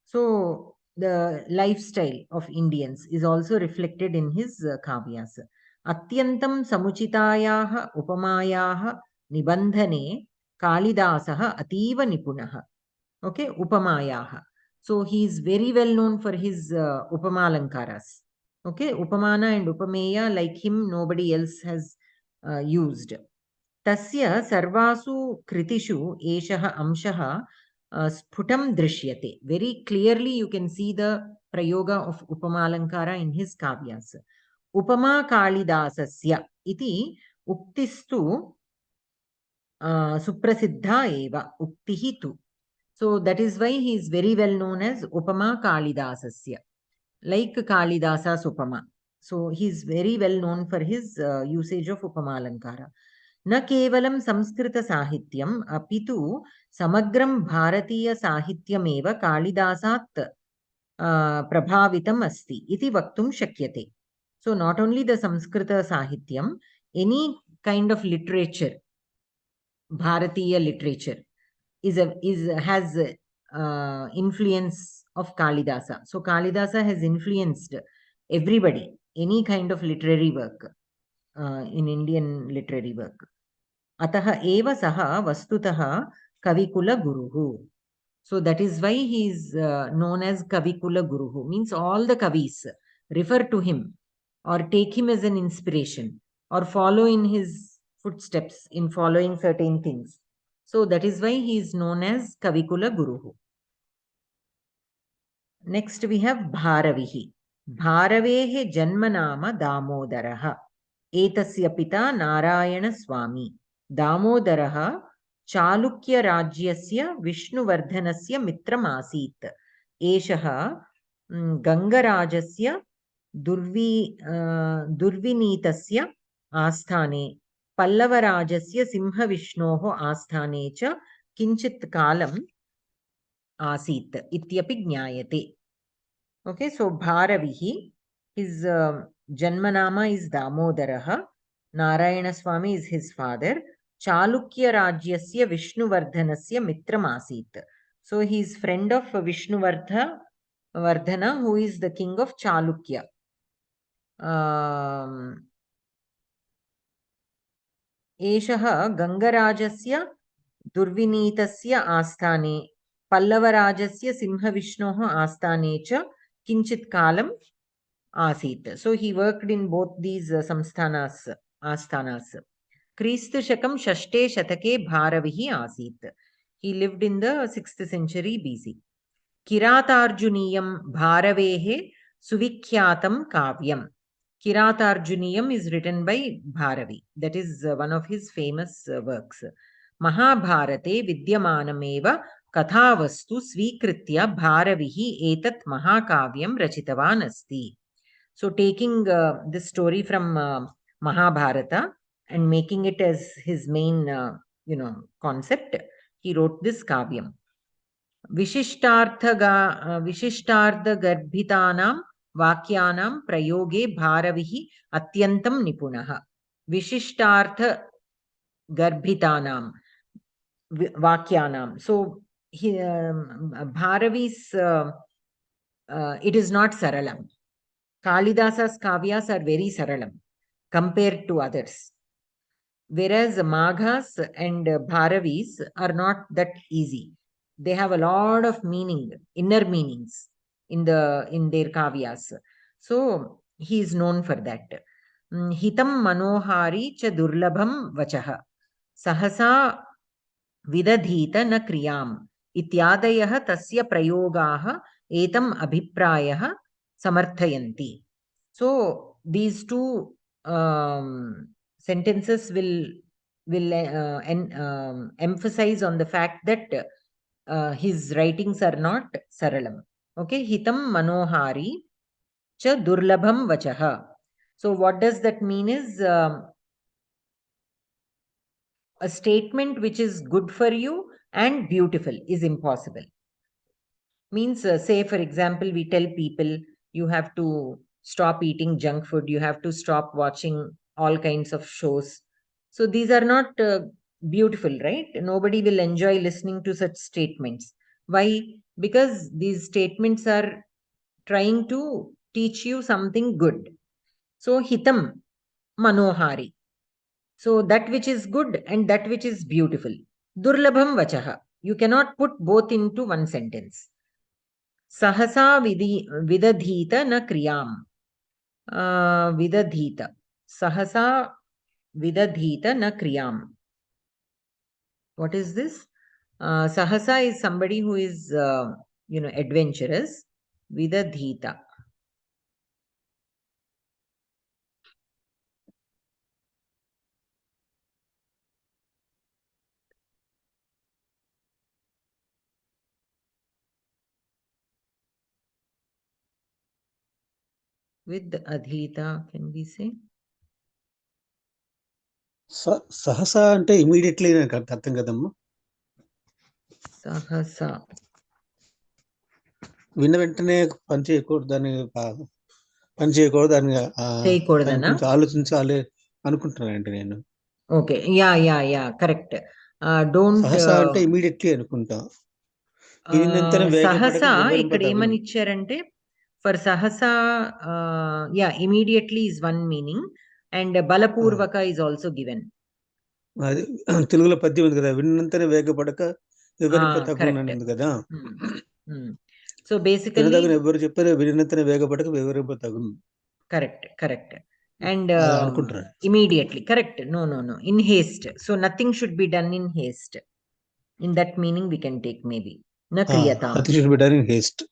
So the lifestyle of Indians is also reflected in his kavyas. Atyantam samuchitayaha upamayaha nibandhane Kalidasaha ativa nipunaha. Okay, upamayaha. So he is very well known for his upamalankaras. Okay, upamana and upameya, like him, nobody else has used. Tasya sarvasu kritishu eshaha amshaha sputam drishyate. Very clearly you can see the prayoga of upamalankara in his kavyas. Upama kalidasasya iti uktistu suprasiddha eva uktihi tu. So that is why he is very well known as Upama Kalidasasya, like Kalidasa's Upama. So he is very well known for his usage of Upamalankara. Na kevalam Samskrita Sahityam apitu samagram bharatiya sahityam eva Kalidasat prabhavitam asti iti vaktum shakyate. So not only the Samskrita Sahityam, any kind of literature, Bharatiya literature, has influence of Kalidasa. So Kalidasa has influenced everybody, any kind of literary work in Indian literary work. Ataha eva saha vastutaha kavikula guruhu. So that is why he is known as Kavikula Guruhu. Means all the Kavis refer to him or take him as an inspiration or follow in his footsteps in following certain things. So that is why he is known as Kavikula Guruhu. Next we have Bharavihi. Bharavehe Janmanama Damodaraha. Etasya Pita Narayana Swami. Damodaraha Chalukya Rajyasya Vishnuvardhanasya Mitram Asit. Eshaha Gangarajasya Durvinitasya Asthane. Pallavarajasya Simha Vishnoho Asthane cha Kinchit Kalam Asit Ityapi Jnayate. Okay, so Bharavihi, his Janmanama is Damodaraha. Narayana Swami is his father. Chalukya Rajyasya Vishnuvardhanasya Mitram Asit. So he is friend of Vishnuvardhana, who is the king of Chalukya. Eshaha Gangarajasya Durvinitasya Asthane Pallavarajasya Simha Vishnoha Asthane cha Kinchit Kalam Asit. So he worked in both these samsthanas, asthanas. Kristu Shakam Shashte Shatake Bharavihi Asit. He lived in the 6th century BC. Kiratarjuniyam Bharavehe Suvikyatam Kavyam. Kiratarjuniyam is written by Bharavi. That is one of his famous works. Mahabharate Vidyamanameva Kathavastu Svikritya Bharavihi Etat Mahakavyam Rachitavan Asti. So taking this story from Mahabharata and making it as his main concept, he wrote this kavyam. विशिष्टार्थगर्भितानां वाक्यानां प्रयोगे भारविः अत्यन्तं निपुणः. विशिष्टार्थगर्भितानां वाक्यानां. So Bharavi's it is not saralam. Kalidasa's kavyas are very saralam compared to others, whereas Maghas and Bharavis are not that easy. They have a lot of meaning, inner meanings in their kavyas. So he is known for that. Hitam manohari cha durlabham vachaha sahasa vidadhita na kriyam ityadayah tasya prayogaha etam abhiprayah samarthayanti. So these two sentences will emphasize on the fact that his writings are not saralam. Okay, hitam manohari cha durlabham vachaha. So what does that mean is a statement which is good for you and beautiful is impossible. Means say for example we tell people you have to stop eating junk food. You have to stop watching all kinds of shows. So these are not beautiful, right? Nobody will enjoy listening to such statements. Why? Because these statements are trying to teach you something good. So hitam manohari. So that which is good and that which is beautiful. Durlabham vachaha. You cannot put both into one sentence. Sahasa vidadhita na kriyam. Vidadhita. Sahasa vidadhita na kriyam. What is this? Sahasa is somebody who is, adventurous. Vidadhita. With adhita, can we say? Sahasa ante immediately నాకు అర్థం కదమ్మా. Sahasa. విన్న వెంటనే పని చేయకూడదు దాన్ని దాన్ని ఆలోచించాలి అనుకుంటున్నానండి నేను. Okay, yeah correct. డోంట్ సహసా అంటే ఇమీడియట్లీ అనుకుంటా. సహసా ఇక్కడ ఏమని ఇచ్చారంటే ఫర్ సహసా immediately is one meaning and బలపూర్వక ఇస్ ఆల్సో గివెన్. అది తెలుగులో పద్యం ఉంది కదా, విన్నంతనే వేగపడక వివరింపతగునని కదా. సో బేసికల్లీ ఎవరు చెప్పారు విన్నంతనే వేగపడక వివరింపతగును. Correct and immediately, correct. No, in haste. So nothing should be done in haste. In that meaning we can take maybe na kriyatam. Nothing should be done in haste.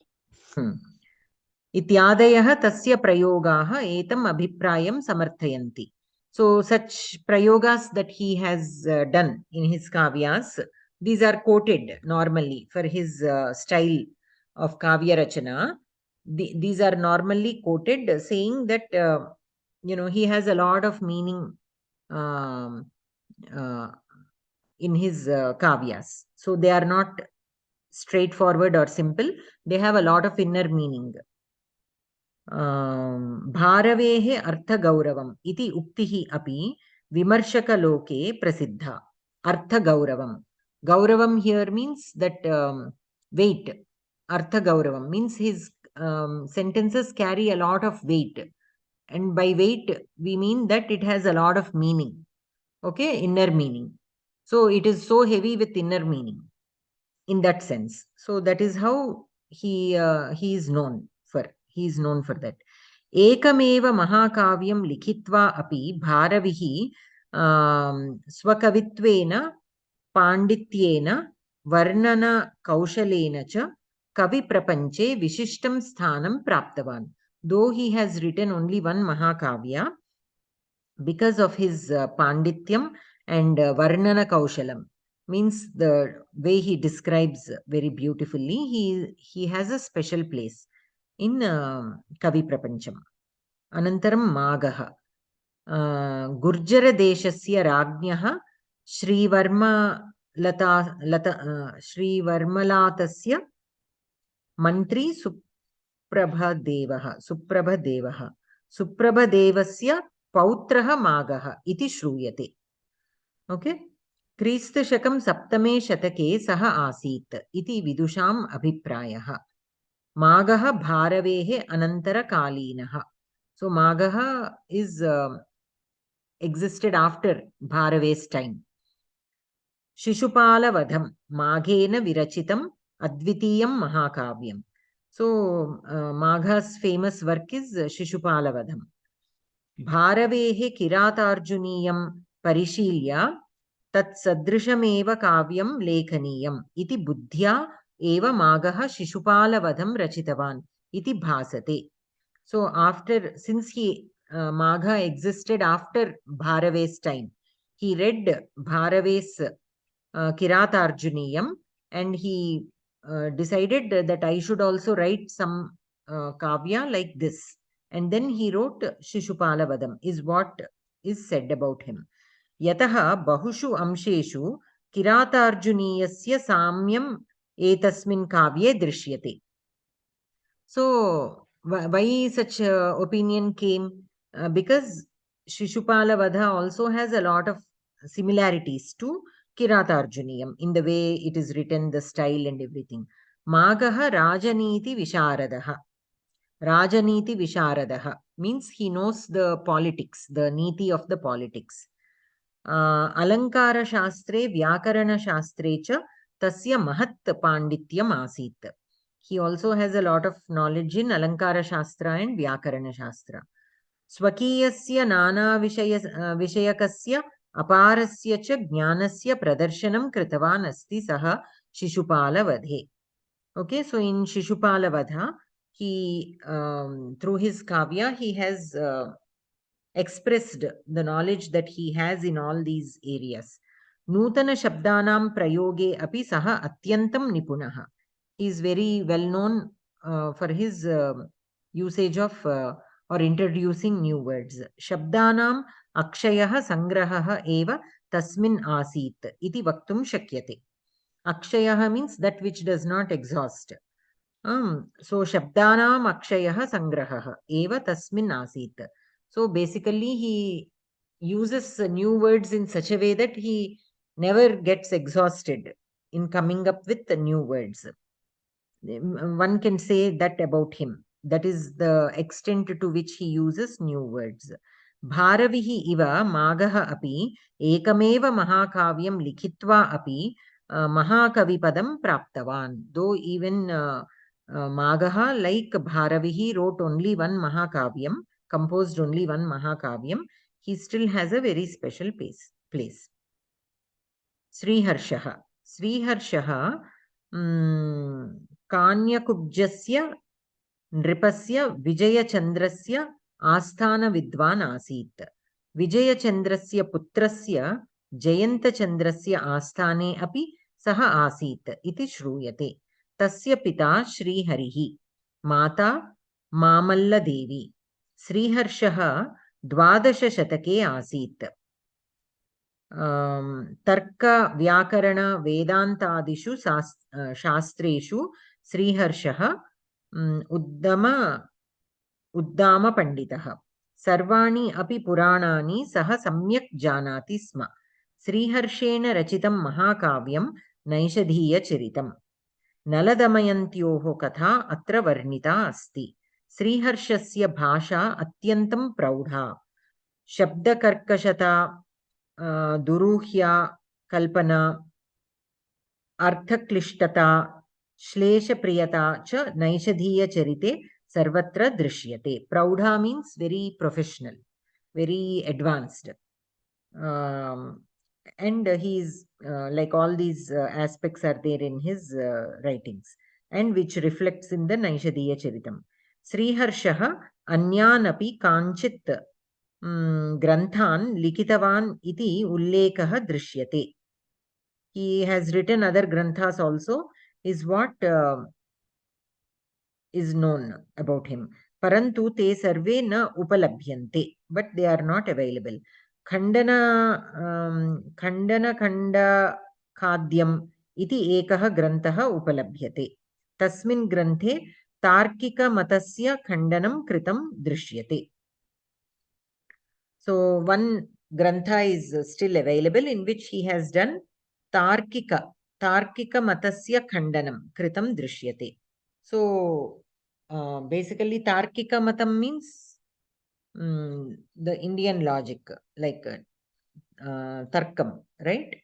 Ityadayah tasya prayogaah etam abhiprayam samarthayanti. So such prayogas that he has done in his kavyas, these are quoted normally for his style of kavya rachana. These are normally quoted saying that he has a lot of meaning in his kavyas. So they are not straightforward or simple. They have a lot of inner meaning. Bharavehe artha gauravam iti uktihi api vimarshakaloke prasiddha. Artha gauravam. Gauravam here means that weight. Artha gauravam means his sentences carry a lot of weight. And by weight, we mean that it has a lot of meaning. Okay, inner meaning. So it is so heavy with inner meaning in that sense. So that is how he is known for. He is known for that. Ekameva mahakavyam likhitva api bharavihi swakavitvena pandityena varnana kaushalena cha kavi prapanche vishishtam sthanam praptavan. Though he has written only one Mahakavya, because of his Pandityam and Varnana Kaushalam, means the way he describes very beautifully, he has a special place in Kavi Prapancham. Anantaram Magaha. Gurjara Deshasya Rajnyaha Sri Varmalatasya Mantri Suprabhadevasya Pautraha Magaha iti shruyate. Okay. Krista Shakam Saptame Shatake Saha Asit iti Vidusham Abhiprayaha. Magaha Bharavehe Anantara Kalinaha. So Magaha is existed after Bharave's time. Shishupala Vadham Maghena Virachitam Advitiyam Mahakavyam. So, Magha's famous work is Shishupala Vadham. Bharavehe Kiratarjuniyam Parishilya Tat Sadrishameva Kavyam Lekhaniyam iti Buddhya Eva Magaha Shishupala Vadham Rachitavan iti Bhasate. So, since Magha existed after Bharave's time, he read Bharave's Kiratarjuniyam and he decided that I should also write some kavya like this. And then he wrote Shishupala Vadam, is what is said about him. Yataha bahushu amsheshu Kiratarjuniyasya samyam etasmin kavye drishyate. So, why such opinion came? Because Shishupala Vadha also has a lot of similarities to Kiratarjuniyam in the way it is written, the style and everything. Magaha Rajaniti Visharadaha. Rajaniti Visharadaha means he knows the politics, the niti of the politics. Alankara Shastre, Vyakarana Shastre cha tasya mahat pandityam asit. He also has a lot of knowledge in Alankara Shastra and Vyakarana Shastra. Swakiyasya nana vishayakasya aparasya cha jnanasya pradarshanam kritavan asti saha Shishupala Vadhe. Okay, so in Shishupala Vadha, he, through his kavya, he has expressed the knowledge that he has in all these areas. Nutana Shabdanam Prayoge api saha atyantam nipunaha. He is very well known for his usage of or introducing new words. Shabdanam akshayaha sangrahaha eva tasmin asit iti vaktum shakyate. Akshayaha means that which does not exhaust. So Shabdanam akshayaha sangrahaha eva tasmin asit. So basically, he uses new words in such a way that he never gets exhausted in coming up with the new words. One can say that about him. That is the extent to which he uses new words. Bharavihi iva magaha api ekameva mahakavyam likhitva api mahakavipadam praptavan. Though even Magaha, like Bharavihi, wrote only one mahakavyam, composed only one mahakavyam, he still has a very special place. Sriharshaha. Sriharshaha Kanyakubjasya Nripasya Vijayachandrasya Asthana Vidvan Asit. Vijayachandrasya Putrasya Jayantachandrasya Asthane api saha Asit iti shruyate. Tasya pita Sri Harihi. Mata Mamalla Devi. Sriharshaha Dwadasha Shatake Asit. Tarka Vyakarana Vedantadishu Shastreshu Sriharshaha Uddama Panditaha. Sarvani api Puranani saha samyak janati sma. Sriharshena rachitam mahakavyam Naishadhiya Chiritam. Naladamayantiyoho katha atra varnita asti. Sriharshasya bhasha atyantam praudha. Shabdakarkashata duruhya kalpana arthaklishtata shleshapriyata cha naishadhiya charite sarvatra drishyate. Praudha means very professional, very advanced. And he's like all these aspects are there in his writings and which reflects in the Naishadhiya Charitam. Sriharshaha anyanapi kanchit granthan likitavan iti ullekaha drishyate. He has written other granthas also, is what is known about him. Parantu te sarve na upalabhyante, but they are not available. Khandana khanda khadyam iti ekaha grantaha upalabhyate. Tasmin granthe tarkika matasya khandanam kritam drishyate. So one grantha is still available in which he has done tarkika matasya khandanam kritam drishyate. So basically tarkika matam means the Indian logic, like tarkam, right?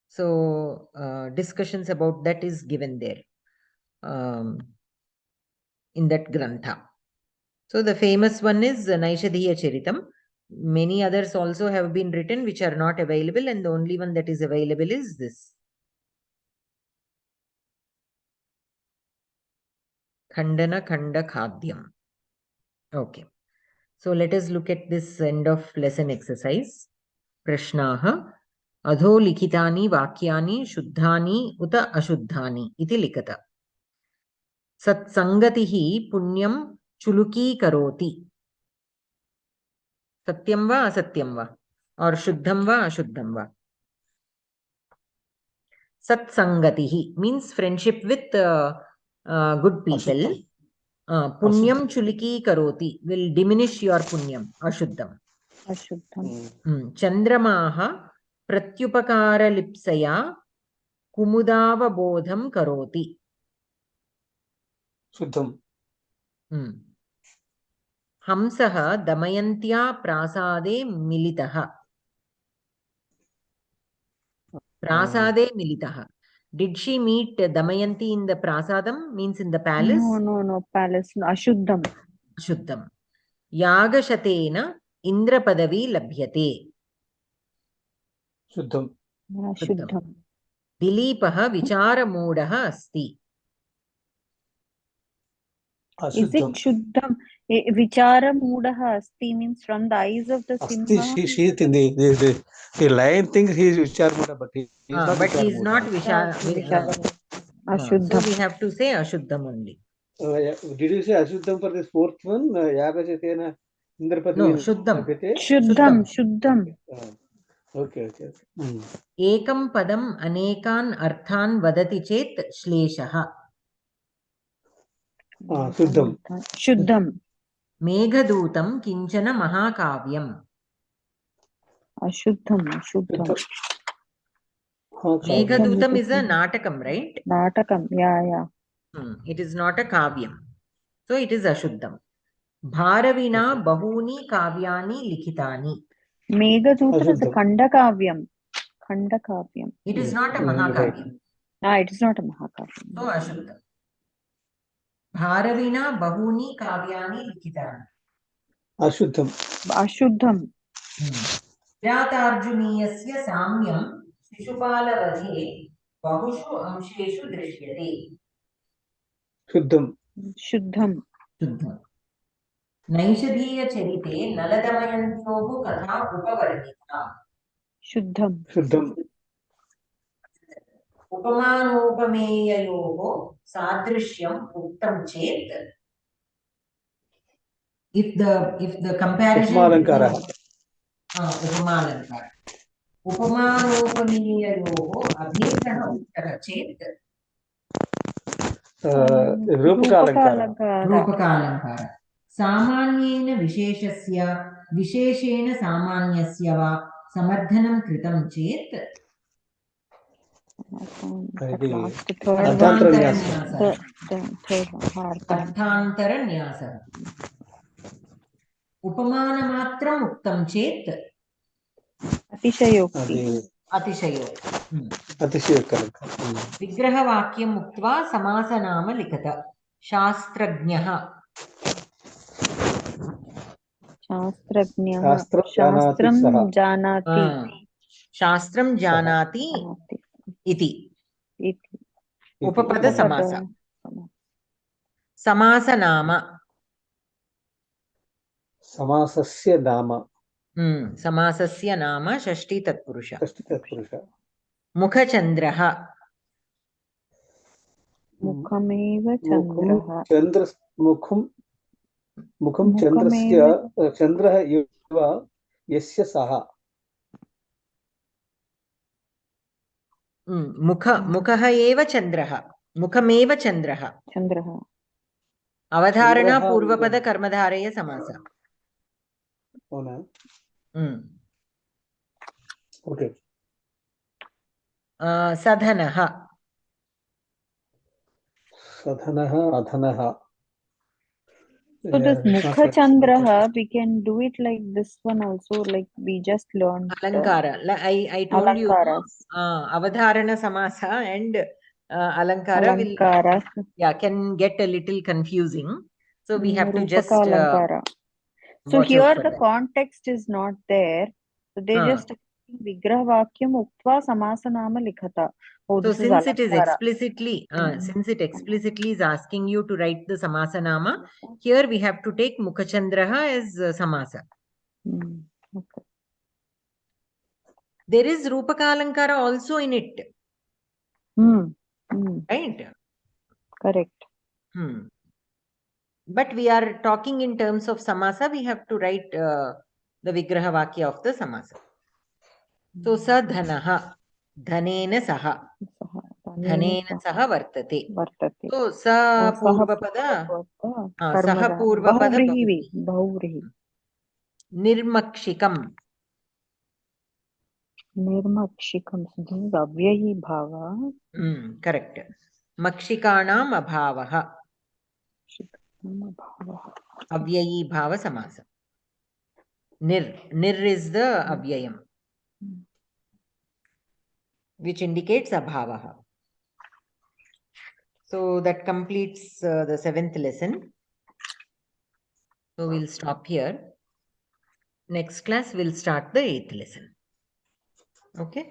So discussions about that is given there in that grantha. So the famous one is Naishadhiya Charitam. Many others also have been written which are not available, and the only one that is available is this. Khandana Khanda Khadyam. Okay. So let us look at this end of lesson exercise. Prashnaha Adho likhitani vakyani shuddhani uta ashuddhani iti likata. Satsangatihi punyam chuluki karoti. Satyam va asatyam va, or shuddham va ashuddham va. Satsangatihi means friendship with good people. Punyam chuliki karoti will diminish your punyam. Ashuddham. Ashuddham. Chandramaha pratyupakara lipsaya kumudava bodham karoti. Shuddham. Hamsaha damayantya prasade militaha. Prasade militaha. Did she meet Damayanti in the prasadam? Means in the palace? No, palace. Ashuddham. Ashuddham. Yagashatena Indra padavi labhyate. Shuddham. Ashuddham. Dileepaha vichara moodaha asti. Is it Shuddham? Vichara moodaha asti means from the eyes of the Simha. She the lion thinks he is Vichara Mooda, but he is not. But he is not Vichara. Ashuddham. So we have to say Ashuddham only. Did you say Ashuddham for this fourth one? Yagashatena Indrapati. No, Shuddham. Shuddham. Okay. Ekam padam anekan arthan vadati chet shleshaha. Shuddham. Meghadutam kinchana mahakavyam. Ashuddham. Meghadutam is a natakam, right? Natakam, yeah. It is not a kavyam. So it is Ashuddham. Bharavina bahuni kavyani likhitani. Meghadutam is a Khandakavyam. It is not a mahakavyam. It is not a mahakavyam. So Ashuddham. Bharavina bahuni kavyani likhitani. Ashuddham. Viratarjuniyasya samyam Shishupala-vadhe bahushu amsheshu drishyate. Shuddham. Naishadhiya charite naladamayantohu katha upavarnita. Shuddham. Upamanopameyayoho sadrishyam uktam chet. If the comparison Upamalankara. Upamanopameyayoho abhedaha uttara chet. Rupakalankara. Samanyena visheshasya visheshena samanyasya va samardhanam kritam chet. Arthantara nyasa. Upamana matram uktam chet. Atishayokti. Vigraha vakyam uktva samasanama likata. Shastrajnyaha. Shastram janati. Shastram janati iti. Upapada samasa. Samasanama. Samasasya nama. Samasasya nama shashti tatpurusha. Mukhachandraha. Mukhameva chandraha. Mukham chandrasya chandraha eva yasya saha. Mukhaha eva chandraha. Mukhameva chandraha. Avadharana purvapada karmadharaya samasa. Okay. Sadhanaha. Adhanaha. So this Mukha Chandraha, we can do it like this one also, like we just learned. Alankara. I told you, Avadharana samasa and Alankara will, can get a little confusing. So we have to just so here the context is not there. So they just Vigraha Vakyam Uktva Samasanama Likhata. So since it is explicitly, since it explicitly is asking you to write the samasanama, here we have to take Mukhachandraha as samasa. Okay. There is Rupakalankara also in it. Right? Correct. But we are talking in terms of samasa, we have to write the Vigraha Vakya of the samasa. So Sadhanaha, Dhanena Saha. धनेन सह वर्तते. वर्तते. So sa पूर्वपद सह पूर्वपद बहुव्रीहि. निर्मक्षिकम्. निर्मक्षिकम्. This is अव्ययी भाव. Correct. मक्षिकाणाम् अभावः. अव्ययी भाव समास. Nir is the avyayam, which indicates abhavah. So that completes the 7th lesson. So we'll stop here. Next class we'll start the 8th lesson. Okay.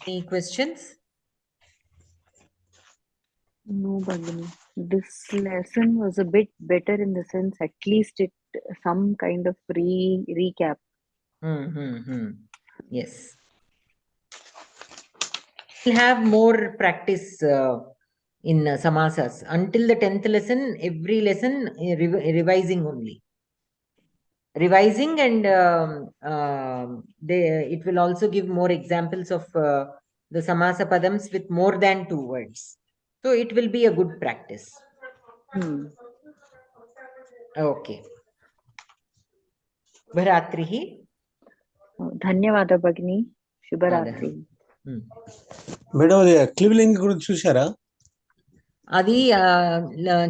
Any questions? No, Bhagini. This lesson was a bit better in the sense, at least it some kind of recap. Yes. We'll have more practice in samasas. Until the 10th lesson, every lesson revising only. Revising, and it will also give more examples of the samasa padams with more than 2 words. So it will be a good practice. Okay. Bharatrihi. Dhanyavada Bhagini. Shubharatri. Madam అది క్లివ్లింగ్ గురించి చూసారా? అది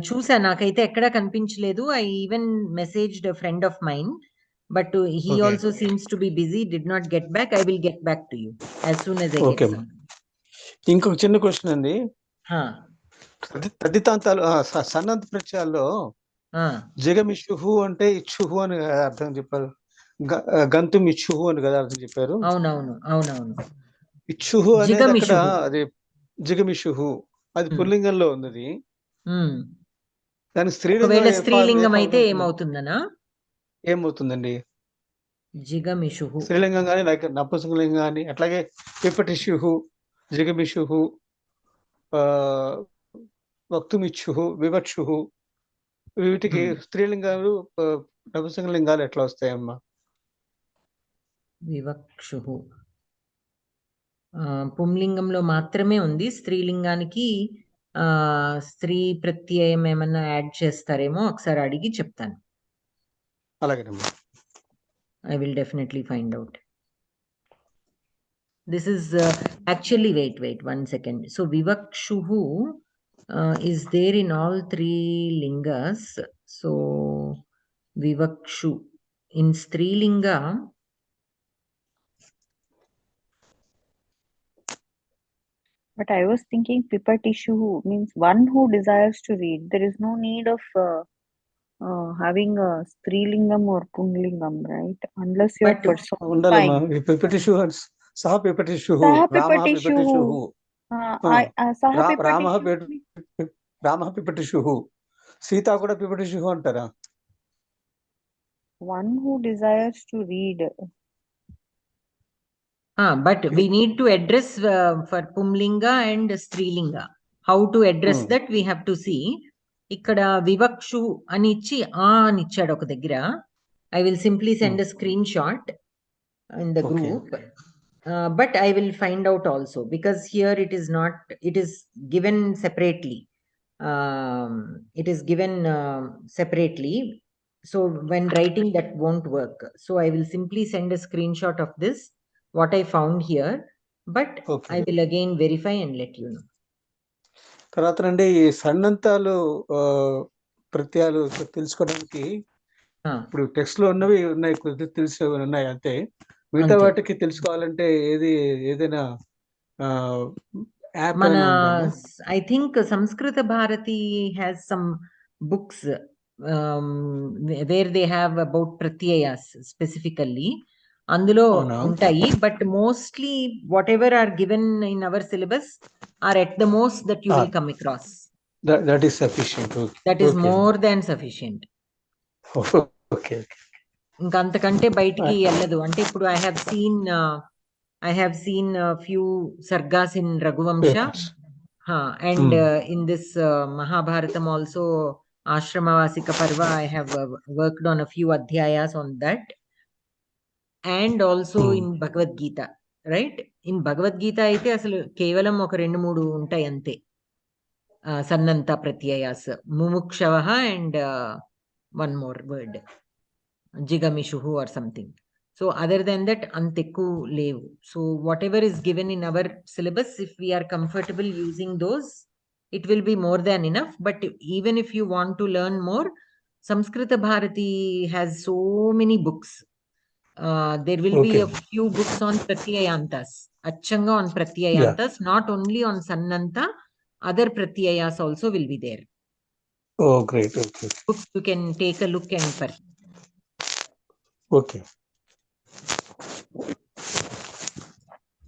చూసా, నాకైతే ఎక్కడా కనిపించలేదు. I even messaged a friend of mine, but he also seems to be busy, did not get back. I will get back to you as soon as I get some. ఇంకొక చిన్న క్వశ్చన్ అండి. తదితాంతాలు సన్నంత ప్రత్యయాల్లో జగమిషుహు అంటే ఇచ్చుహు అని అర్థం చెప్పారు, గంతుం ఇచ్చుహు అని కదా అర్థం చెప్పారు. అవునవును. ఇచ్చుహు అనేది అక్కడ అది జిగమిషుహు, అది పుల్లింగంలో ఉన్నది. దాని స్త్రీలింగం అయితే ఏమవుతుందనా? ఏమవుతుందండి? జిగమిషుహు స్త్రీలింగం కానీ లైక్ నపుంసకలింగం కానీ, అట్లాగే పిపటిషుహు, జిగమిషుహు, వక్తుమిచ్చుహు, వివక్షుహు, వీటికి స్త్రీలింగాలు నపుంసకలింగాలు ఎట్లా వస్తాయమ్మా? వివక్షుహు పుంలింగంలో మాత్రమే ఉంది. స్త్రీలింగానికి స్త్రీ ప్రత్యయం ఏమన్నా యాడ్ చేస్తారేమో ఒకసారి అడిగి చెప్తాను. అలాగేనమ్మా. I will definitely find out. This is actually wait 1 second. So vivakshuhu is there in all 3 lingas. So vivakshu in strilinga, but I was thinking pipatishuhu means one who desires to read. There is no need of having a strilingam or punlingam, right? Unless you are personifying. Saha pipatishuhu, Ramah pipatishuhu, Ramah pipatishuhu, Sita kuda pipatishuhu antara. One who desires to read. But we need to address for pumlinga and strilinga. How to address that we have to see. ఇక్కడ వివక్షు అని ఇచ్చి అని ఇచ్చాడు ఒక దగ్గర. I will simply send a screenshot in the group. But I will find out also, because here it is not, it is given separately. It is given separately. So when writing that won't work. So I will simply send a screenshot of this, what I found here, but I will again verify and let you know. తర్వాత నండి ఈ సన్నంతాలు ప్రత్యయాలు తెలుసుకోవడానికి ఇప్పుడు text లో ఉన్నవి ఉన్నాయి, తెలిసి ఉన్నాయి అంతే. మిగతా వాటికి తెలుసుకోవాలంటే ఏదైనా యాప్ మన I think Samskrita Bharati has some books where they have about pratyayas specifically. అందులో ఉంటాయి, but mostly whatever are given in our syllabus are at the most that you will come across. That is sufficient. That is more than sufficient. Okay. ఇంకా అంతకంటే బయటికి వెళ్ళదు. అంటే ఇప్పుడు I have seen a few sargas in Raghuvamsha, and in this Mahabharatam also, Ashramavasika Parva, I have worked on a few adhyayas on that, and also in Bhagavad Gita. right? In Bhagavad Gita అయితే అసలు కేవలం ఒక 2-3 ఉంటాయి అంతే. Sannanta pratyayas, mumukshavaha and one more word, jigamishuhu or something. So other than that, antekku levu. So whatever is given in our syllabus, if we are comfortable using those, it will be more than enough. But even if you want to learn more, Samskrita Bharati has so many books. There will be a few books on pratyayantas, achanga on pratyayantas, not only on sannanta, other pratyayas also will be there. Oh, great. Okay. Books you can take a look and purchase. Okay.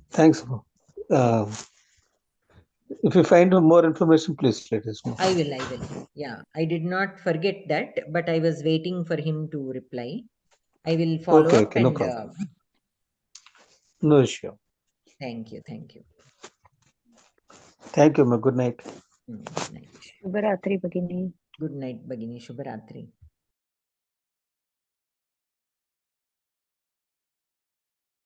Thanks. If you find more information, please let us know. I will. Yeah, I did not forget that, but I was waiting for him to reply. I will follow up. Okay, and, no problem. No issue. Thank you. Thank you, ma. Good night. Good night. Bharatri Bhagini. Good night, Bhagini. Shubharatri.